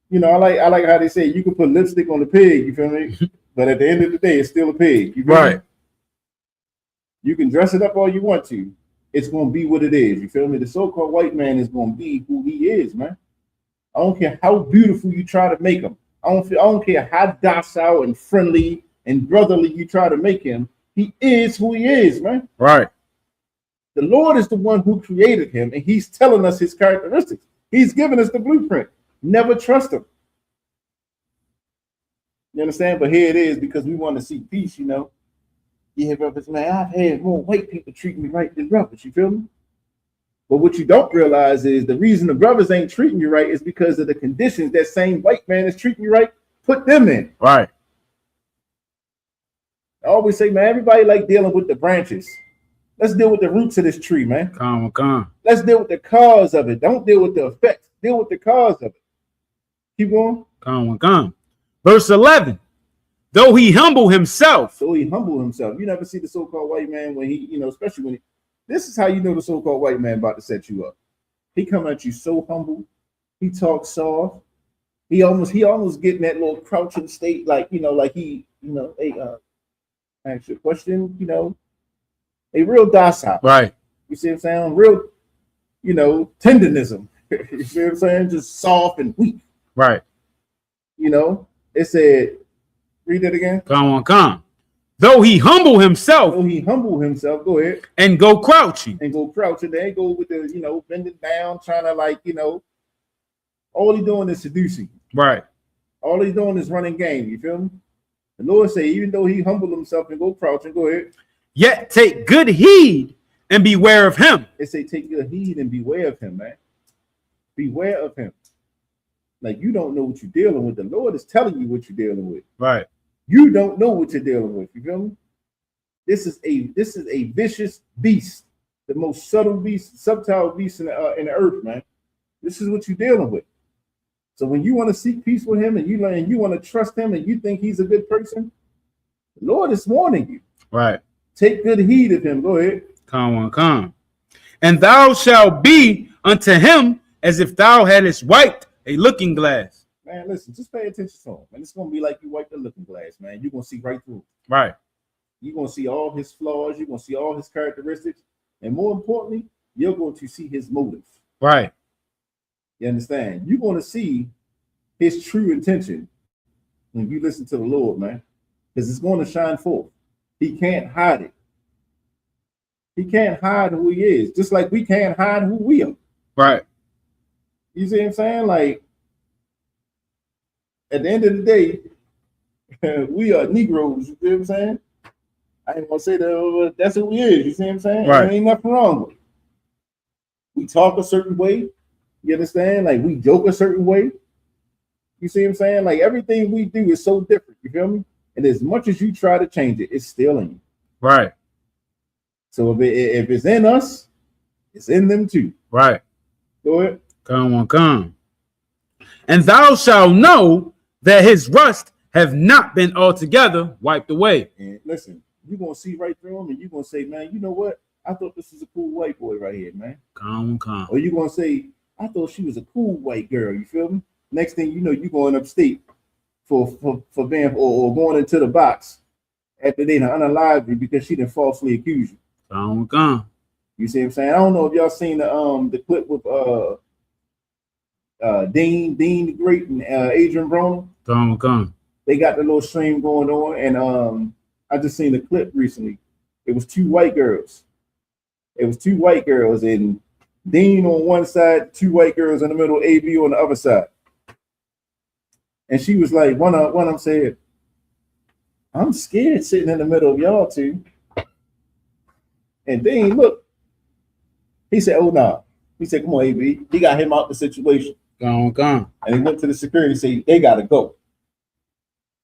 You know, I like how they say you can put lipstick on the pig, you feel me? But at the end of the day, it's still a pig. You feel me? You can dress it up all you want to. It's going to be what it is. You feel me? The so-called white man is going to be who he is, man. I don't care how beautiful you try to make him. I don't care how docile and friendly and brotherly you try to make him. He is who he is, man. Right. The Lord is the one who created him, and he's telling us his characteristics. He's giving us the blueprint. Never trust him. You understand? But here it is because we want to see peace, you know. You hear brothers, man, I've had more white people treat me right than brothers, you feel me? But what you don't realize is the reason the brothers ain't treating you right is because of the conditions that same white man is treating you right, put them in. Right. I always say, man, everybody like dealing with the branches. Let's deal with the roots of this tree, man. Come. Let's deal with the cause of it. Don't deal with the effects. Deal with the cause of it. Keep going. Come. Verse 11. Though he humble himself. So he humbled himself. You never see the so-called white man when he, you know, especially when he, this is how you know the so-called white man about to set you up. He come at you so humble. He talks soft. He almost getting that little crouching state, like, you know, like he, you know, ask you a question, you know, a real docile. Right. You see what I'm saying? Real, you know, tenderism. You see what I'm saying? Just soft and weak. Right. You know, it said, read that again. Come. Though he humble himself. So he humbled himself. Go ahead. And go crouching. They go with the, you know, bending down, trying to, like, you know, all he doing is seducing. Right. All he's doing is running game. You feel me? The Lord say, even though he humbled himself and go crouching, go ahead. Yet take good heed and beware of him. It say take good heed and beware of him, man. Beware of him. Like, you don't know what you're dealing with. The Lord is telling you what you're dealing with. Right. You don't know what you're dealing with. You feel me? This is a vicious beast, the most subtle beast, subtle beast in the earth, man. This is what you're dealing with. So when you want to seek peace with him and you want to trust him and you think he's a good person, the Lord is warning you. Right. Take good heed of him. Go ahead. Come. And thou shalt be unto him as if thou hadst wiped a looking glass. Man, listen, just pay attention to him. And it's going to be like you wipe the looking glass, man. You're going to see right through. Right. You're going to see all his flaws. You're going to see all his characteristics. And more importantly, you're going to see his motive. Right. You understand? You're going to see his true intention when you listen to the Lord, man. Because it's going to shine forth. He can't hide it. He can't hide who he is. Just like we can't hide who we are. Right. You see what I'm saying? Like, at the end of the day, we are Negroes. You see what I'm saying? I ain't gonna say that that's who we is. You see what I'm saying? Right. There ain't nothing wrong with it. We talk a certain way. You understand? Like, we joke a certain way. You see what I'm saying? Like, everything we do is so different. You feel me? And as much as you try to change it, it's still in you. Right. So if it's in us, it's in them too. Right. Go ahead. Come. And thou shalt know that his rust have not been altogether wiped away. And listen, you're going to see right through him and you're going to say, man, you know what? I thought this was a cool white boy right here, man. Come. Or you're going to say, I thought she was a cool white girl. You feel me? Next thing you know, you're going upstate for being or going into the box after they done unalived you because she done falsely accused you. Come. You see what I'm saying? I don't know if y'all seen the clip with Dean the Great and Adrian Broner. Come. They got the little stream going on, and I just seen the clip recently. It was two white girls. And Dean on one side, two white girls in the middle, AB on the other side. And she was like, one of them said, I'm scared sitting in the middle of y'all two. And Dean, look, he said, oh, no. He said, come on, AB. He got him out the situation. Come. And he went to the security and said, they got to go.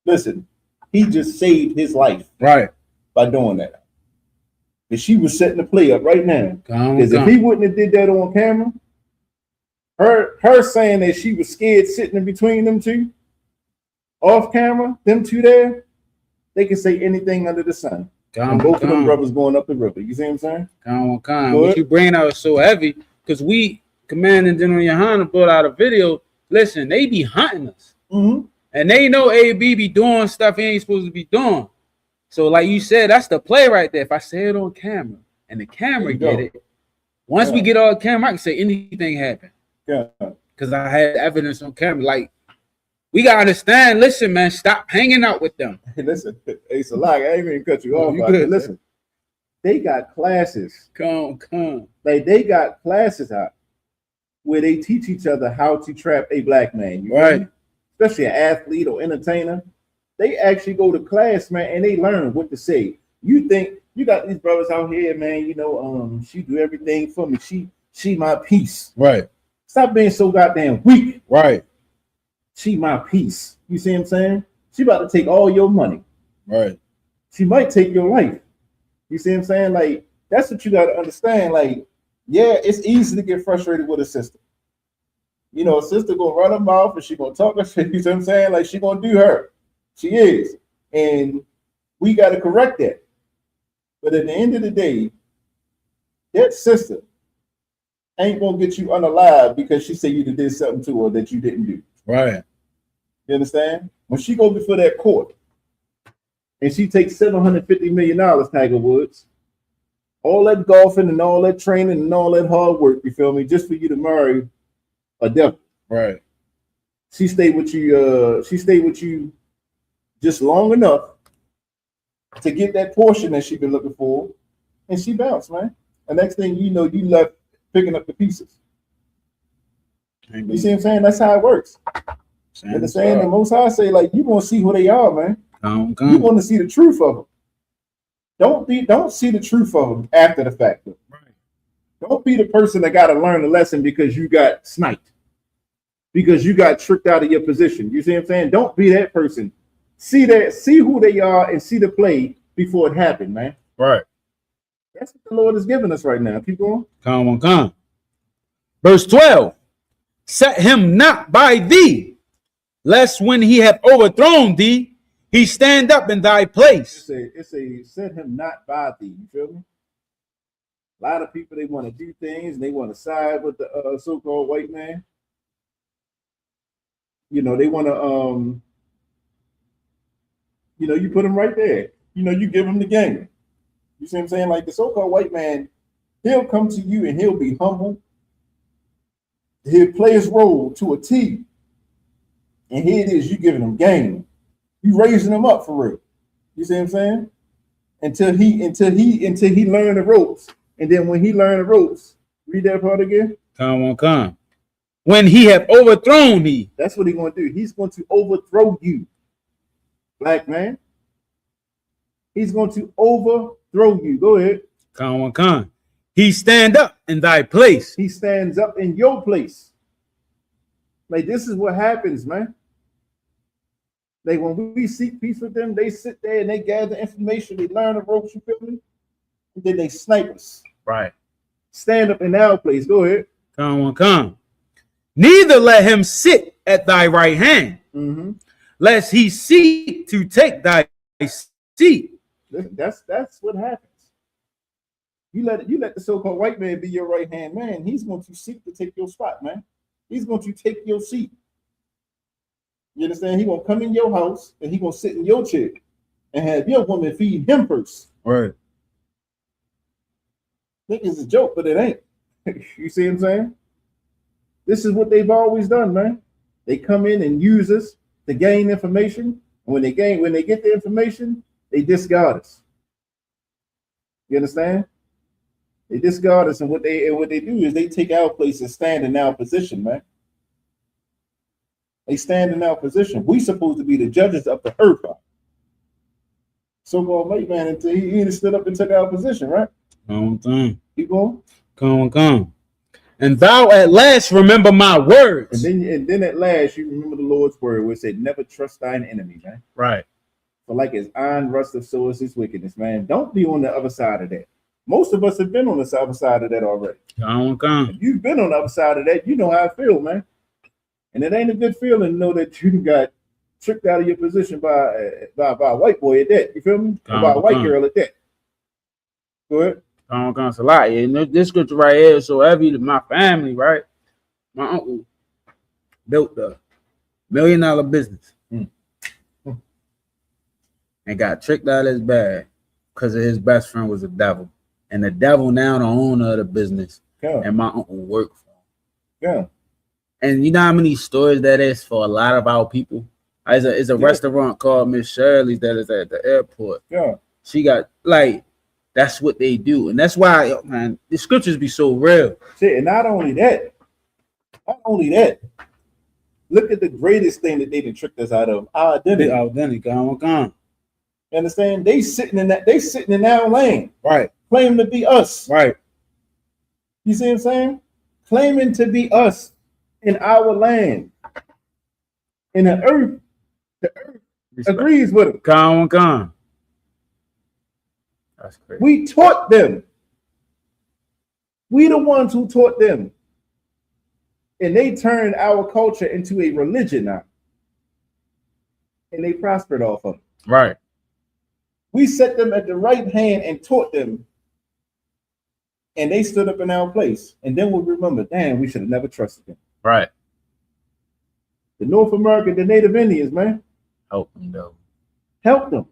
Listen, he just saved his life. Right. By doing that. And she was setting the play up right now. Because if Come. he wouldn't have did that on camera, her saying that she was scared sitting in between them two, off camera, them two there, they can say anything under the sun. And both of them brothers going up the river. You see what I'm saying? Come. What you bringing out is so heavy because we, Command and General Yohana, put out a video. Listen, they be hunting us. Mm-hmm. And they know AB be doing stuff he ain't supposed to be doing. So like you said, that's the play right there. If I say it on camera and the camera get it, once we get on camera, I can say anything happened. Yeah. Because I had evidence on camera. Like, we got to understand, listen, man, stop hanging out with them. Hey, listen, it's a lot. I ain't even cut you off. You good, listen, they got classes. Come. Like, they got classes out where they teach each other how to trap a black man. You know? Right. Especially an athlete or entertainer. They actually go to class, man, and they learn what to say. You think you got these brothers out here, man, she do everything for me. She my peace. Right. Stop being so goddamn weak. Right. She my peace. You see what I'm saying? She about to take all your money. Right. She might take your life. You see what I'm saying? Like, that's what you got to understand. Like, yeah, it's easy to get frustrated with a sister. A sister gonna run her mouth and she gonna talk her shit. You see what I'm saying? Like, she gonna do her. She is. And we got to correct that. But at the end of the day, that sister ain't gonna get you unalive because she said you did something to her that you didn't do. Right. You understand? When she go before that court and she takes $750 million, Tiger Woods, all that golfing and all that training and all that hard work, you feel me, just for you to marry a devil. Right. She stayed with you just long enough to get that portion that she been looking for, and she bounced, man. And next thing you know, you left picking up the pieces. Amen. You see what I'm saying? That's how it works. You understand? The Most High say, like, you gonna see who they are, man. You want to see the truth of them. Don't see the truth of them after the fact. Right. Don't be the person that got to learn the lesson because you got sniped, because you got tricked out of your position. You see what I'm saying? Don't be that person. See who they are and see the play before it happened, man. Right. That's what the Lord is giving us right now. Keep going. Come on. Verse 12. Set him not by thee, lest when he have overthrown thee, he stand up in thy place. It's a set him not by thee. You feel me? A lot of people, they want to do things and they want to side with the so-called white man. They want to you put him right there. You give him the game. You see what I'm saying? Like, the so-called white man, he'll come to you and he'll be humble. He'll play his role to a T. And here it is, you giving him game. You raising him up for real. You see what I'm saying? Until he learn the ropes. And then when he learn the ropes, read that part again. Come. When he have overthrown thee. That's what he's going to do. He's going to overthrow you, black man. He's going to overthrow you. Go ahead. Come. He stand up in thy place. He stands up in your place. Like, this is what happens, man. Like, when we seek peace with them, they sit there and they gather information. They learn the ropes, you feel me? And then they snipe us. Right. Stand up in our place. Go ahead. Come. Neither let him sit at thy right hand, lest he seek to take thy seat. That's what happens. You let the so-called white man be your right hand man. He's going to seek to take your spot, man. He's going to take your seat. You understand? He's going to come in your house and he's going to sit in your chair and have your woman feed him first. Right. Think it's a joke, but it ain't. You see what I'm saying? This is what they've always done, man. They come in and use us to gain information. And when they get the information, they discard us. You understand? They discard us, and what they do is they take our place and stand in our position, man. They stand in our position. We supposed to be the judges of the earth. So-called white man, until he stood up and took our position, right? Keep going. Come. And thou at last remember my words. And then at last you remember the Lord's word, where it said, "Never trust thine enemy," man. Right. For like as iron rusteth, so is his wickedness, man. Don't be on the other side of that. Most of us have been on the other side of that already. If you've been on the other side of that, you know how I feel, man. And it ain't a good feeling to know that you got tricked out of your position by a white boy at that. You feel me? Or by a white girl at that. Go ahead. It's a lot. And this scripture right here is so heavy to my family, right? My uncle built a $1 million business and got tricked out of his bag because his best friend was a devil. And the devil now the owner of the business. Yeah. And my uncle worked for him. Yeah. And you know how many stories that is for a lot of our people? It's a restaurant called Miss Shirley's that is at the airport. Yeah. She got, like, that's what they do. And that's why, man, the scriptures be so real. Shit, and not only that, Look at the greatest thing that they done tricked us out of, our identity. Identity, gone. You understand? They sitting in our lane, Right. claiming to be us. Right. You see what I'm saying? Claiming to be us in our land. And the earth agrees with them. Gone. That's crazy. We taught them. We the ones who taught them. And they turned our culture into a religion now. And they prospered off of it. Right. We set them at the right hand and taught them. And they stood up in our place. And then we'll remember, damn, we should have never trusted them. Right. The North American, the Native Indians, man. Help them though. Help them.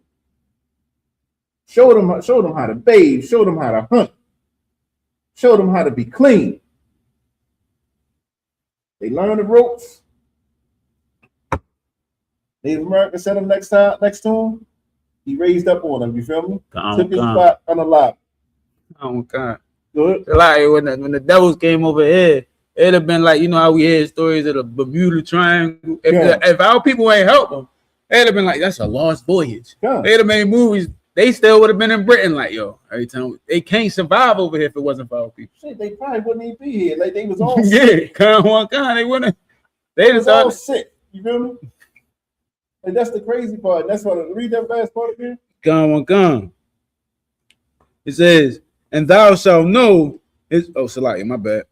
Show them how to bathe. Show them how to hunt. Show them how to be clean. They learn the ropes. Native American set him next to him. He raised up on him. You feel me? Took his spot unalive. Oh God. Good. Like when the devils came over here, it'd have been like, you know how we hear stories of the Bermuda Triangle. If our people ain't help them, it'd have been like, that's a lost voyage. Yeah. They'd have made movies. They still would have been in Britain, like, yo, every time they can't survive over here if it wasn't for our people. Shit, they probably wouldn't even be here. Like they was all Yeah, sick. they wouldn't. They They was all just sick. You feel me? And that's the crazy part. That's why read that last part again. gone. It says, and thou shalt know. Salaki, my bad.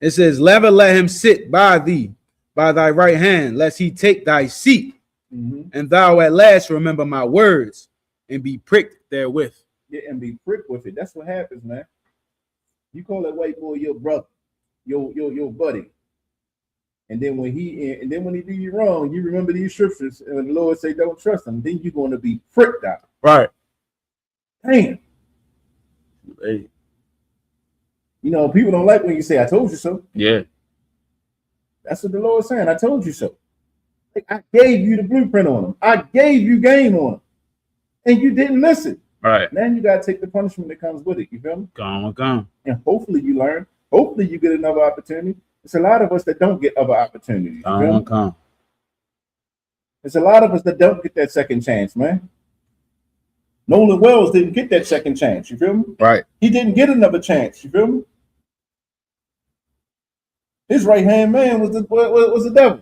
It says, never let him sit by thee, by thy right hand, lest he take thy seat. And thou at last remember my words and be pricked therewith. Yeah, and be pricked with it. That's what happens, man. You call that white boy your brother, your buddy. And then when he do you wrong, you remember these scriptures, and when the Lord say don't trust him, then you're going to be pricked out. Right. Damn. Hey. You know, people don't like when you say I told you so. Yeah. That's what the Lord's saying. I told you so. Like, I gave you the blueprint on them. I gave you game on them. And you didn't listen. Right. Now you gotta take the punishment that comes with it. You feel me? Gone. And hopefully you learn. Hopefully you get another opportunity. It's a lot of us that don't get other opportunities. You feel me? Gone. There's a lot of us that don't get that second chance, man. Nolan Wells didn't get that second chance. You feel me? Right. He didn't get another chance. You feel me? His right hand man was the devil.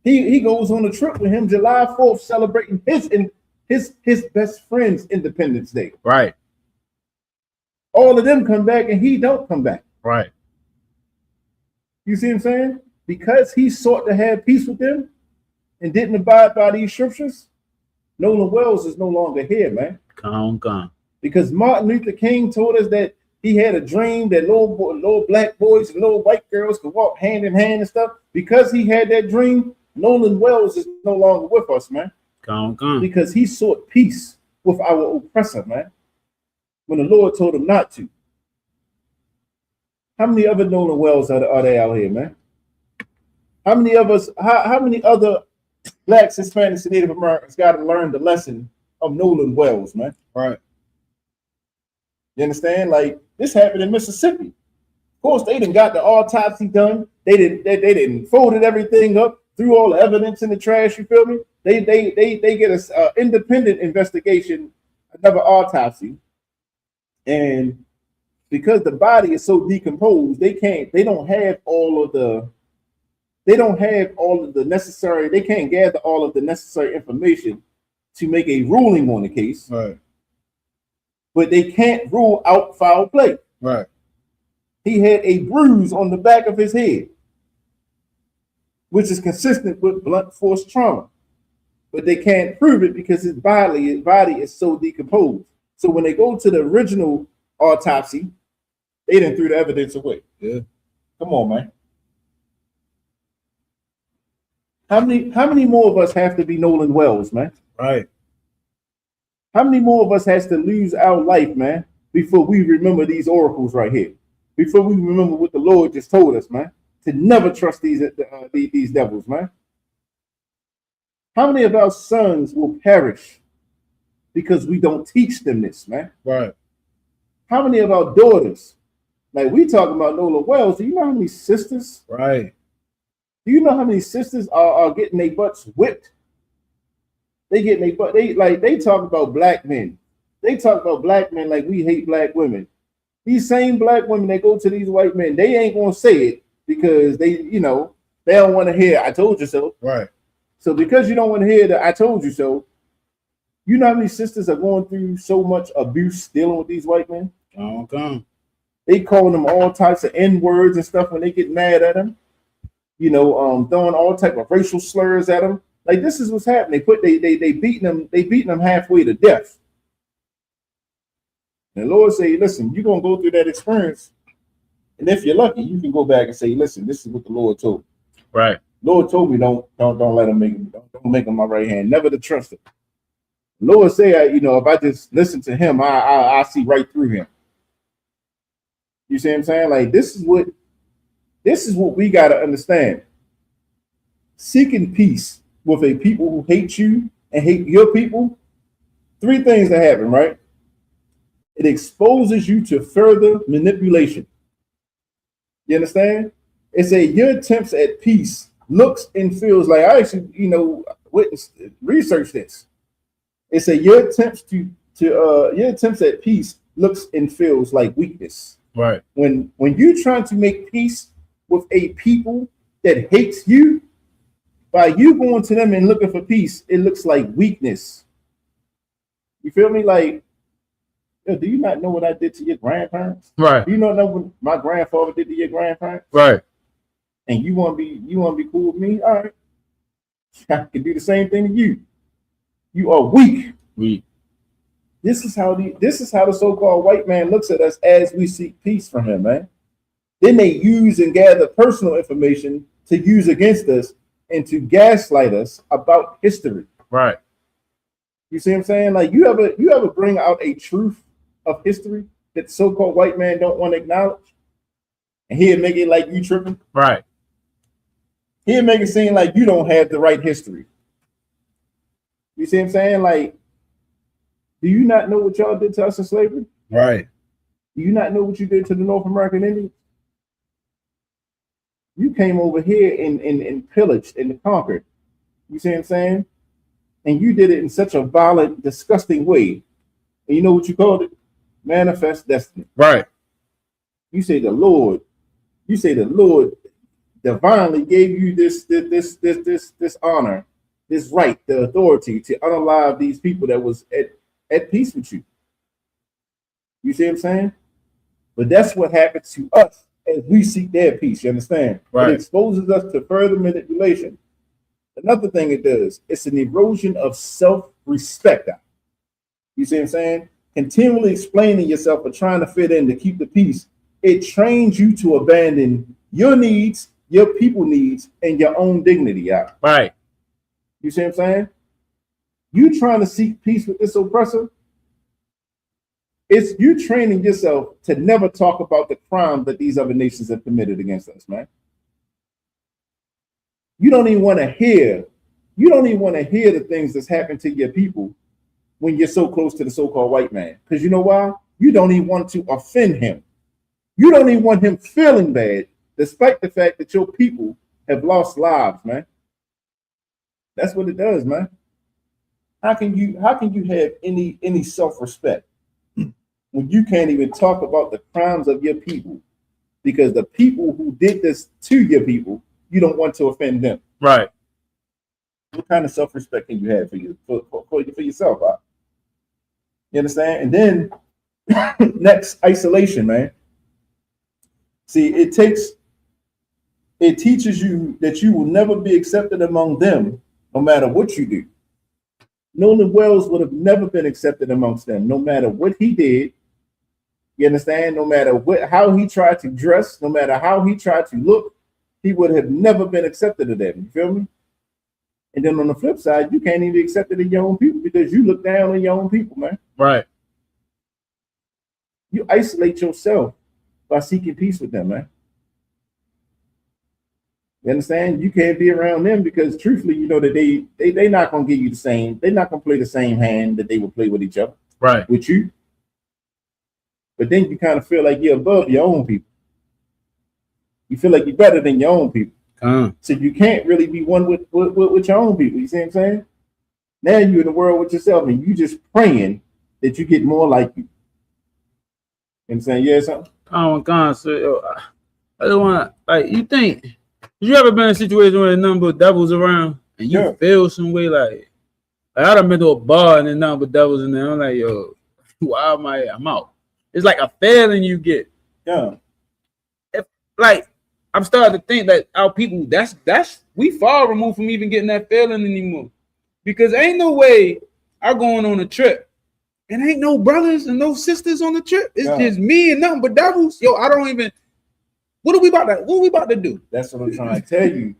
He goes on a trip with him July 4th, celebrating his best friend's Independence Day. Right. All of them come back and he don't come back. Right. You see what I'm saying? Because he sought to have peace with them and didn't abide by these scriptures, Nolan Wells is no longer here, man. Gone. Because Martin Luther King told us that he had a dream that little black boys and little white girls could walk hand in hand and stuff. Because he had that dream, Nolan Wells is no longer with us, man. Gone. Because he sought peace with our oppressor, man. When the Lord told him not to. How many other Nolan Wells are there out here, man? How many of us, how many other Blacks, Hispanics, and Native Americans got to learn the lesson of Nolan Wells, man? Right. You understand? Like, this happened in Mississippi. Of course, they didn't got the autopsy done. They didn't folded everything up, threw all the evidence in the trash. You feel me? They get a independent investigation, another autopsy, and because the body is so decomposed, they can't gather all of the necessary information to make a ruling on the case. Right. But they can't rule out foul play. Right. He had a bruise on the back of his head, which is consistent with blunt force trauma. But they can't prove it because his body is so decomposed. So when they go to the original autopsy, they didn't threw the evidence away. Yeah. Come on, man. How many more of us have to be Nolan Wells, man? Right. How many more of us has to lose our life, man, before we remember these oracles right here? Before we remember what the Lord just told us, man, to never trust these devils, man. How many of our sons will perish because we don't teach them this, man? Right. How many of our daughters Like we talking about Nola Wells. Do you know how many sisters? Right. Do you know how many sisters are getting their butts whipped? They getting their butt. They talk about black men. They talk about black men like we hate black women. These same black women that go to these white men, they ain't gonna say it because they don't want to hear "I told you so." Right. So because you don't want to hear that "I told you so," you know how many sisters are going through so much abuse dealing with these white men? Come. They calling them all types of N-words and stuff when they get mad at them. Throwing all type of racial slurs at them. Like this is what's happening. They beating them halfway to death. And the Lord say, listen, you're gonna go through that experience, and if you're lucky, you can go back and say, listen, this is what the Lord told me. Right. Lord told me don't let him make him, don't make him my right hand, never to trust him. The Lord say, if I just listen to him, I see right through him. You see what I'm saying? Like this is what we gotta understand. Seeking peace with a people who hate you and hate your people, three things that happen, right? It exposes you to further manipulation. You understand? It's your attempts at peace looks and feels like I actually, research this. It's your attempts at peace looks and feels like weakness. Right. When you're trying to make peace with a people that hates you, by you going to them and looking for peace, it looks like weakness. You feel me? Like, yo, do you not know what I did to your grandparents? Right. Do you not know what my grandfather did to your grandparents? Right. And you want to be cool with me? All right. I can do the same thing to you. You are weak. Weak. This is how the so-called white man looks at us as we seek peace from him, man. Then they use and gather personal information to use against us and to gaslight us about history. Right. You see what I'm saying? Like you ever bring out a truth of history that the so-called white man don't want to acknowledge, and he'll make it like you tripping. Right. He'll make it seem like you don't have the right history. You see what I'm saying? Like, do you not know what y'all did to us in slavery? Right. Do you not know what you did to the North American Indians? You came over here and pillaged and conquered. You see what I'm saying? And you did it in such a violent, disgusting way. And you know what you called it? Manifest destiny. Right. You say the Lord divinely gave you this honor, this right, the authority to unalive these people that was at peace with you. You see what I'm saying? But that's what happens to us as we seek their peace. You understand? Right. It exposes us to further manipulation. Another thing it does, it's an erosion of self-respect. You see what I'm saying? Continually explaining yourself or trying to fit in to keep the peace, it trains you to abandon your needs, your people needs, and your own dignity out. Right. You see what I'm saying? You trying to seek peace with this oppressor, it's you training yourself to never talk about the crime that these other nations have committed against us, man. You don't even want to hear the things that's happened to your people when you're so close to the so-called white man. Because you know why? You don't even want to offend him. You don't even want him feeling bad, despite the fact that your people have lost lives, man. That's what it does, man. How can you have any self-respect when you can't even talk about the crimes of your people? Because the people who did this to your people, you don't want to offend them. Right. What kind of self-respect can you have for yourself? Huh? You understand? And then next, isolation, man. See, it teaches you that you will never be accepted among them, no matter what you do. Nolan Wells would have never been accepted amongst them, no matter what he did. You understand? No matter how he tried to dress, no matter how he tried to look, he would have never been accepted to them. You feel me? And then on the flip side, you can't even be accepted in your own people because you look down on your own people, man. Right. You isolate yourself by seeking peace with them, man. You understand? You can't be around them because truthfully, you know that they not gonna give you the same, they're not gonna play the same hand that they would play with each other. Right. With you. but then you kind of feel like you're above your own people. You feel like you're better than your own people. So you can't really be one with your own people. You see what I'm saying? Now you're in the world with yourself, and you just praying that you get more like you. You know what I'm saying? Yeah, something? So I don't want like you think. You ever been in a situation where a number of devils around and you feel some way like I done been to a bar and there's nothing but devils in there. I'm like, yo, why am I'm out? It's like a feeling you get. Yeah. Like I'm starting to think that our people, that's we far removed from even getting that feeling anymore. Because ain't no way I'm going on a trip and ain't no brothers and no sisters on the trip. It's just me and nothing but devils. Yo, I don't even. What are we about to do? That's what I'm trying to tell you.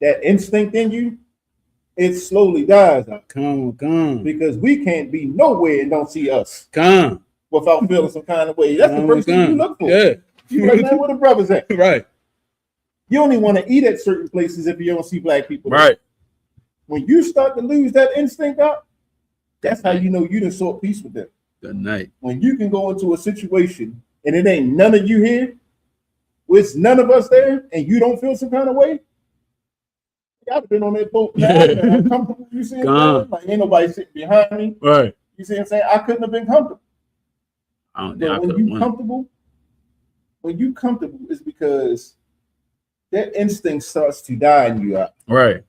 That instinct in you, it slowly dies out. Come. Because we can't be nowhere and don't see us. Come. Without feeling some kind of way. That's the first thing you look for. Yeah. You like, man, where the brothers at? Right. You only want to eat at certain places if you don't see black people. Right. When you start to lose that instinct out, that's how you know you done sought peace with them. Good night. When you can go into a situation and it ain't none of you here, with none of us there, and you don't feel some kind of way, y'all have been on that boat. I'm comfortable. You see what I'm saying? Like ain't nobody sitting behind me. Right. You see what I'm saying? I couldn't have been comfortable. But when you comfortable, it's because that instinct starts to die in you out. Right.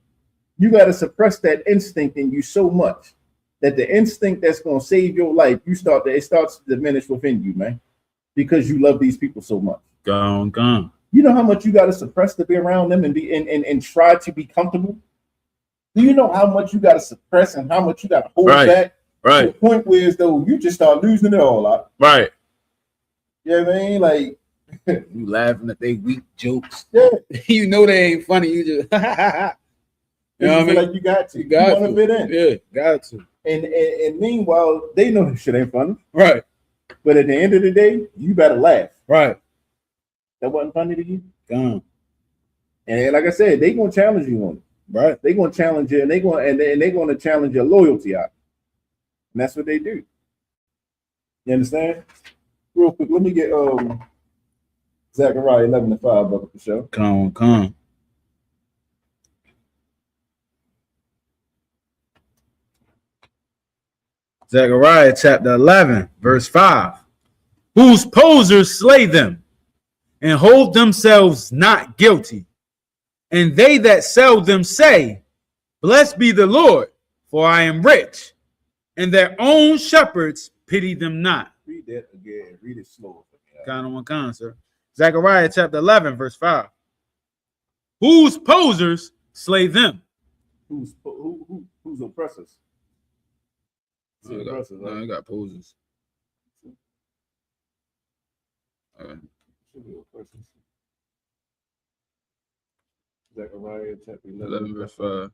You got to suppress that instinct in you so much that the instinct that's going to save your life, it starts to diminish within you, man, because you love these people so much. Gone. You know how much you got to suppress to be around them and be and try to be comfortable? Do you know how much you got to suppress and how much you got to hold back? Right. To the point where as though you just start losing it all out. Right. You know what I mean? Like you laughing at they weak jokes. Yeah. You know they ain't funny. You just you know what I mean? Like you got to. You got to fit in. Yeah, got to. And meanwhile, they know this shit ain't funny. Right. But at the end of the day, you better laugh. Right. That wasn't funny to you? Gone. And like I said, they gonna challenge you on it. Right. They gonna challenge you and they gonna challenge your loyalty out. And that's what they do. You understand? Real quick, let me get Zechariah 11:5, brother, for sure. Come. Zechariah chapter 11, verse 5. Whose posers slay them and hold themselves not guilty. And they that sell them say, blessed be the Lord, for I am rich. And their own shepherds pity them not. Read that again. Read it slow. Kind, sir. Zechariah chapter 11, verse 5. Whose posers slay them? Whose oppressors? No, I got posers. Zechariah chapter 11, verse 5.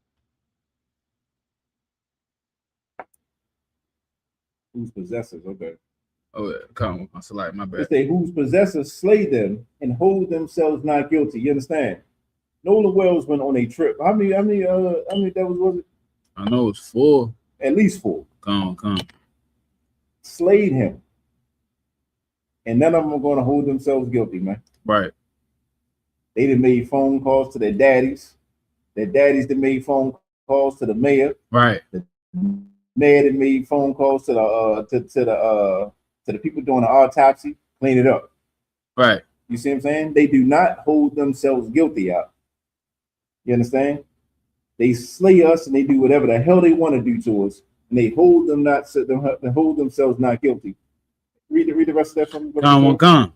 Whose possessors? Okay. Oh, yeah. Come on. Select my bad. It say, whose possessors slay them and hold themselves not guilty. You understand? Nolan Wells went on a trip. How many devils was it? I know it's 4. At least 4. Come. Slayed him. And none of them are going to hold themselves guilty, man. Right. They done made phone calls to their daddies. Their daddies that made phone calls to the mayor. Right. The mayor that made phone calls to the people doing the autopsy. Clean it up. Right. You see what I'm saying? They do not hold themselves guilty out. You understand? They slay us and they do whatever the hell they want to do to us, and they hold themselves not guilty. Read the rest of that from Come.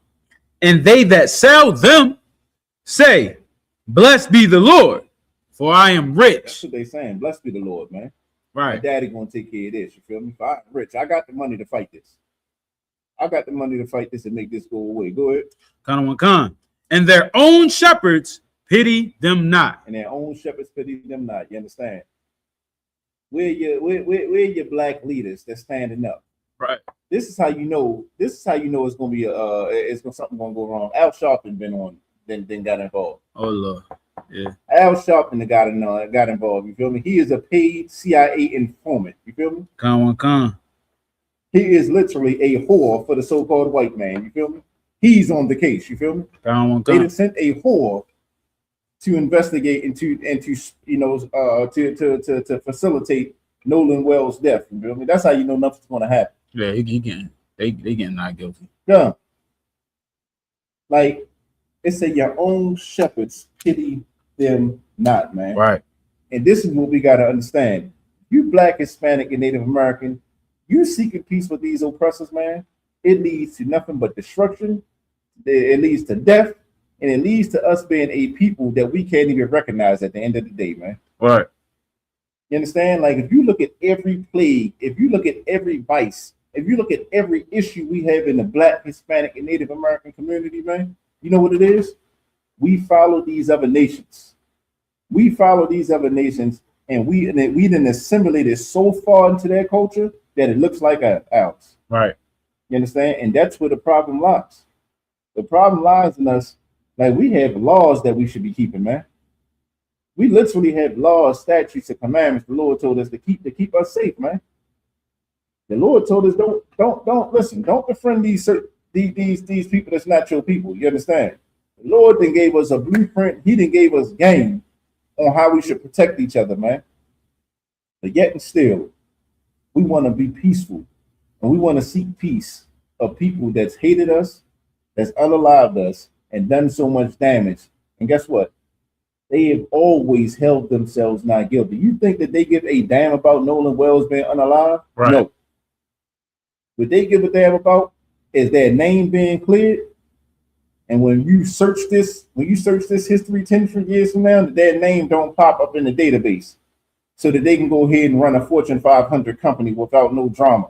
And they that sell them say, blessed be the Lord, for I am rich. That's what they saying. Blessed be the Lord, man. Right. My daddy gonna take care of this. You feel me? If I'm rich, I got the money to fight this. I got the money to fight this and make this go away. Go ahead. Come. And their own shepherds pity them not. And their own shepherds pity them not. You understand? Where your black leaders that's standing up? Right. This is how you know it's gonna be something gonna go wrong. Al Sharpton then got involved. Oh Lord. Yeah. Al Sharpton got involved. You feel me? He is a paid CIA informant. You feel me? Come. He is literally a whore for the so-called white man. You feel me? He's on the case. You feel me? They done sent a whore to investigate and to facilitate Nolan Wells' death. You feel me? That's how you know nothing's going to happen. Yeah, they getting not guilty. Yeah. Like it said, your own shepherds pity them not, man. Right. And this is what we got to understand. You Black, Hispanic, and Native American, you seeking peace with these oppressors, man. It leads to nothing but destruction. It leads to death, and it leads to us being a people that we can't even recognize at the end of the day, man. Right. You understand? Like if you look at every plague, if you look at every vice, if you look at every issue we have in the Black, Hispanic, and Native American community, man, you know what it is? We follow these other nations. We follow these other nations, and we done assimilated so far into their culture that it looks like ours. Right. You understand? And that's where the problem lies. The problem lies in us. Like we have laws that we should be keeping, man. We literally have laws, statutes, and commandments the Lord told us to keep us safe, man. The Lord told us don't listen, don't befriend these people that's not your people. You understand? The Lord then gave us a blueprint. He then gave us game on how we should protect each other, man. But yet and still, we want to be peaceful, and we want to seek peace of people that's hated us, that's unalived us, and done so much damage. And guess what? They have always held themselves not guilty. You think that they give a damn about Nolan Wells being unalive? Right. No. What they give a damn about is their name being cleared. And when you search this history 10 years from now, their name don't pop up in the database so that they can go ahead and run a Fortune 500 company without no drama,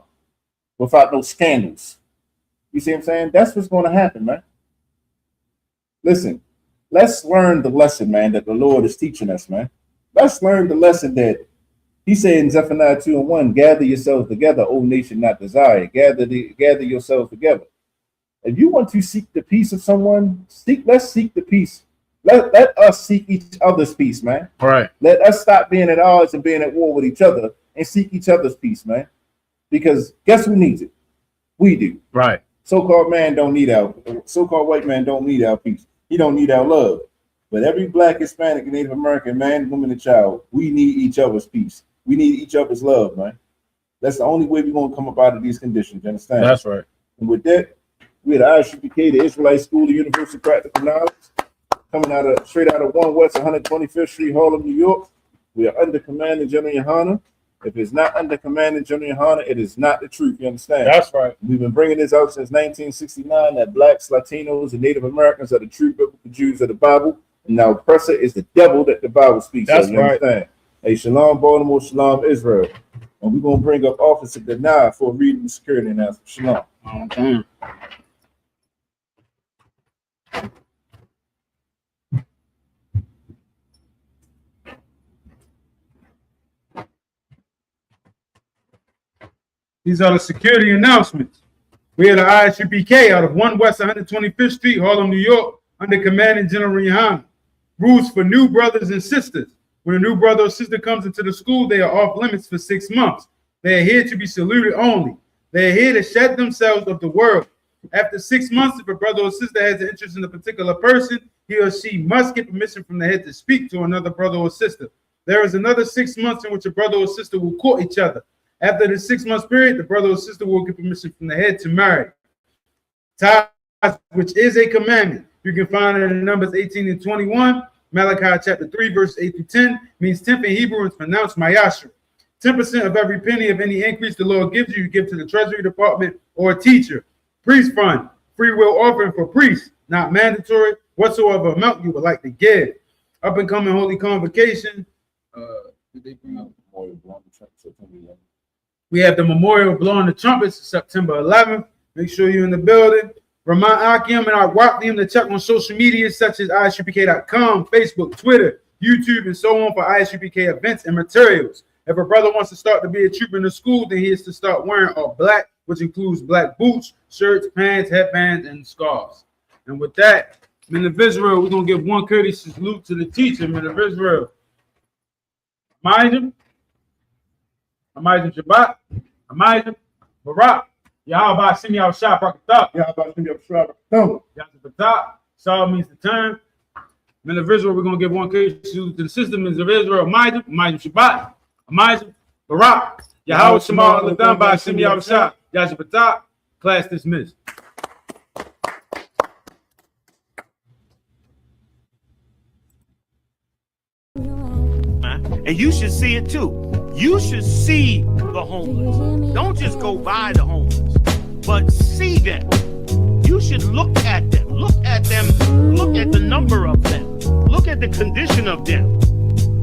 without no scandals. You see what I'm saying? That's what's going to happen, man. Listen, let's learn the lesson, man, that the Lord is teaching us, man. Let's learn the lesson that he said in Zephaniah 2:1, gather yourselves together, O nation not desired. Gather yourselves together. If you want to seek the peace of someone, let's seek the peace. Let us seek each other's peace, man. Right. Let us stop being at odds and being at war with each other and seek each other's peace, man. Because guess who needs it? We do. Right. So-called white man don't need our peace. He don't need our love. But every Black, Hispanic, and Native American man, woman, and child, we need each other's peace. We need each other's love, man. That's the only way we're going to come up out of these conditions. You understand? That's right. And with that, we're the ISUPK, the Israelite School of Universal Practical Knowledge, coming straight out of 1 West 125th Street, Harlem, New York. We are under command of General Yohana. If it's not under command of General Yohana, it is not the truth. You understand? That's right. We've been bringing this out since 1969 that Blacks, Latinos, and Native Americans are the true biblical Jews of the Bible. And now oppressor is the devil that the Bible speaks That's of. You right. understand? Hey, Shalom, Baltimore, Shalom, Israel. And we're going to bring up Officer Denial for reading the security announcement. Shalom. Okay. These are the security announcements. We are the ISUPK out of 1 West 125th Street, Harlem, New York, under command of General Yohana. Rules for new brothers and sisters. When a new brother or sister comes into the school, they are off limits for 6 months. They are here to be saluted only. They are here to shed themselves of the world. After 6 months, if a brother or sister has an interest in a particular person, he or she must get permission from the head to speak to another brother or sister. There is another 6 months in which a brother or sister will court each other. After the 6 month period, the brother or sister will get permission from the head to marry. Ties, which is a commandment. You can find it in Numbers 18 and 21. Malachi chapter 3, verse 8 through 10 means 10th in Hebrew and pronounced Mayashra. 10% of every penny of any increase the Lord gives you, you give to the Treasury Department or a teacher. Priest fund, free will offering for priests, not mandatory, whatsoever amount you would like to give. Up and coming Holy Convocation. Did they bring up We have the memorial blowing the trumpets September 11th. Make sure you're in the building. Remind Akim and our Watliam to check on social media such as ISUPK.com, Facebook, Twitter, YouTube, and so on for ISUPK events and materials. If a brother wants to start to be a trooper in the school, then he is to start wearing all black, which includes black boots, shirts, pants, headbands, and scarves. And with that, men of Israel, we're going to give one courteous salute to the teacher, men of Israel. Amazing Shabbat, Amazing Barak, Yahweh send me out shop, Rakatah. Yahweh send me out shop, Rakatah. Yahweh Saw means to turn. Men of Israel, we're going to give one case to the systems of Israel. Amijah Shabbat, Amijah Barak, Yahweh Shema, Ladam by Simi Abishah, Yahweh class dismissed. And you should see it too. You should see the homeless. Don't just go by the homeless, but see them. You should look at them. Look at them. Look at the number of them. Look at the condition of them,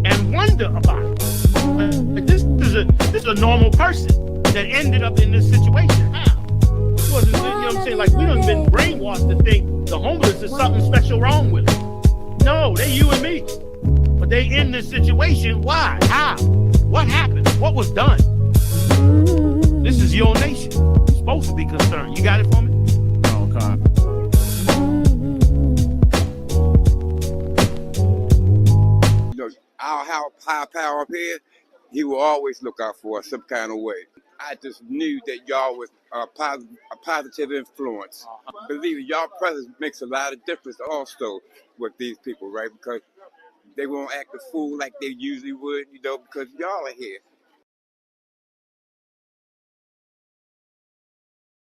and wonder about it. This is a normal person that ended up in this situation. How? It wasn't, you know what I'm saying? Like, we done been brainwashed to think the homeless is something special wrong with them. No, they you and me. But they in this situation. Why? How? What happened? What was done? This is your nation. You're supposed to be concerned. You got it for me? Okay. You know, our high power up here, he will always look out for us some kind of way. I just knew that y'all was a positive influence. Believe me, y'all presence makes a lot of difference also with these people, right? Because they won't act a fool like they usually would, you know, because y'all are here.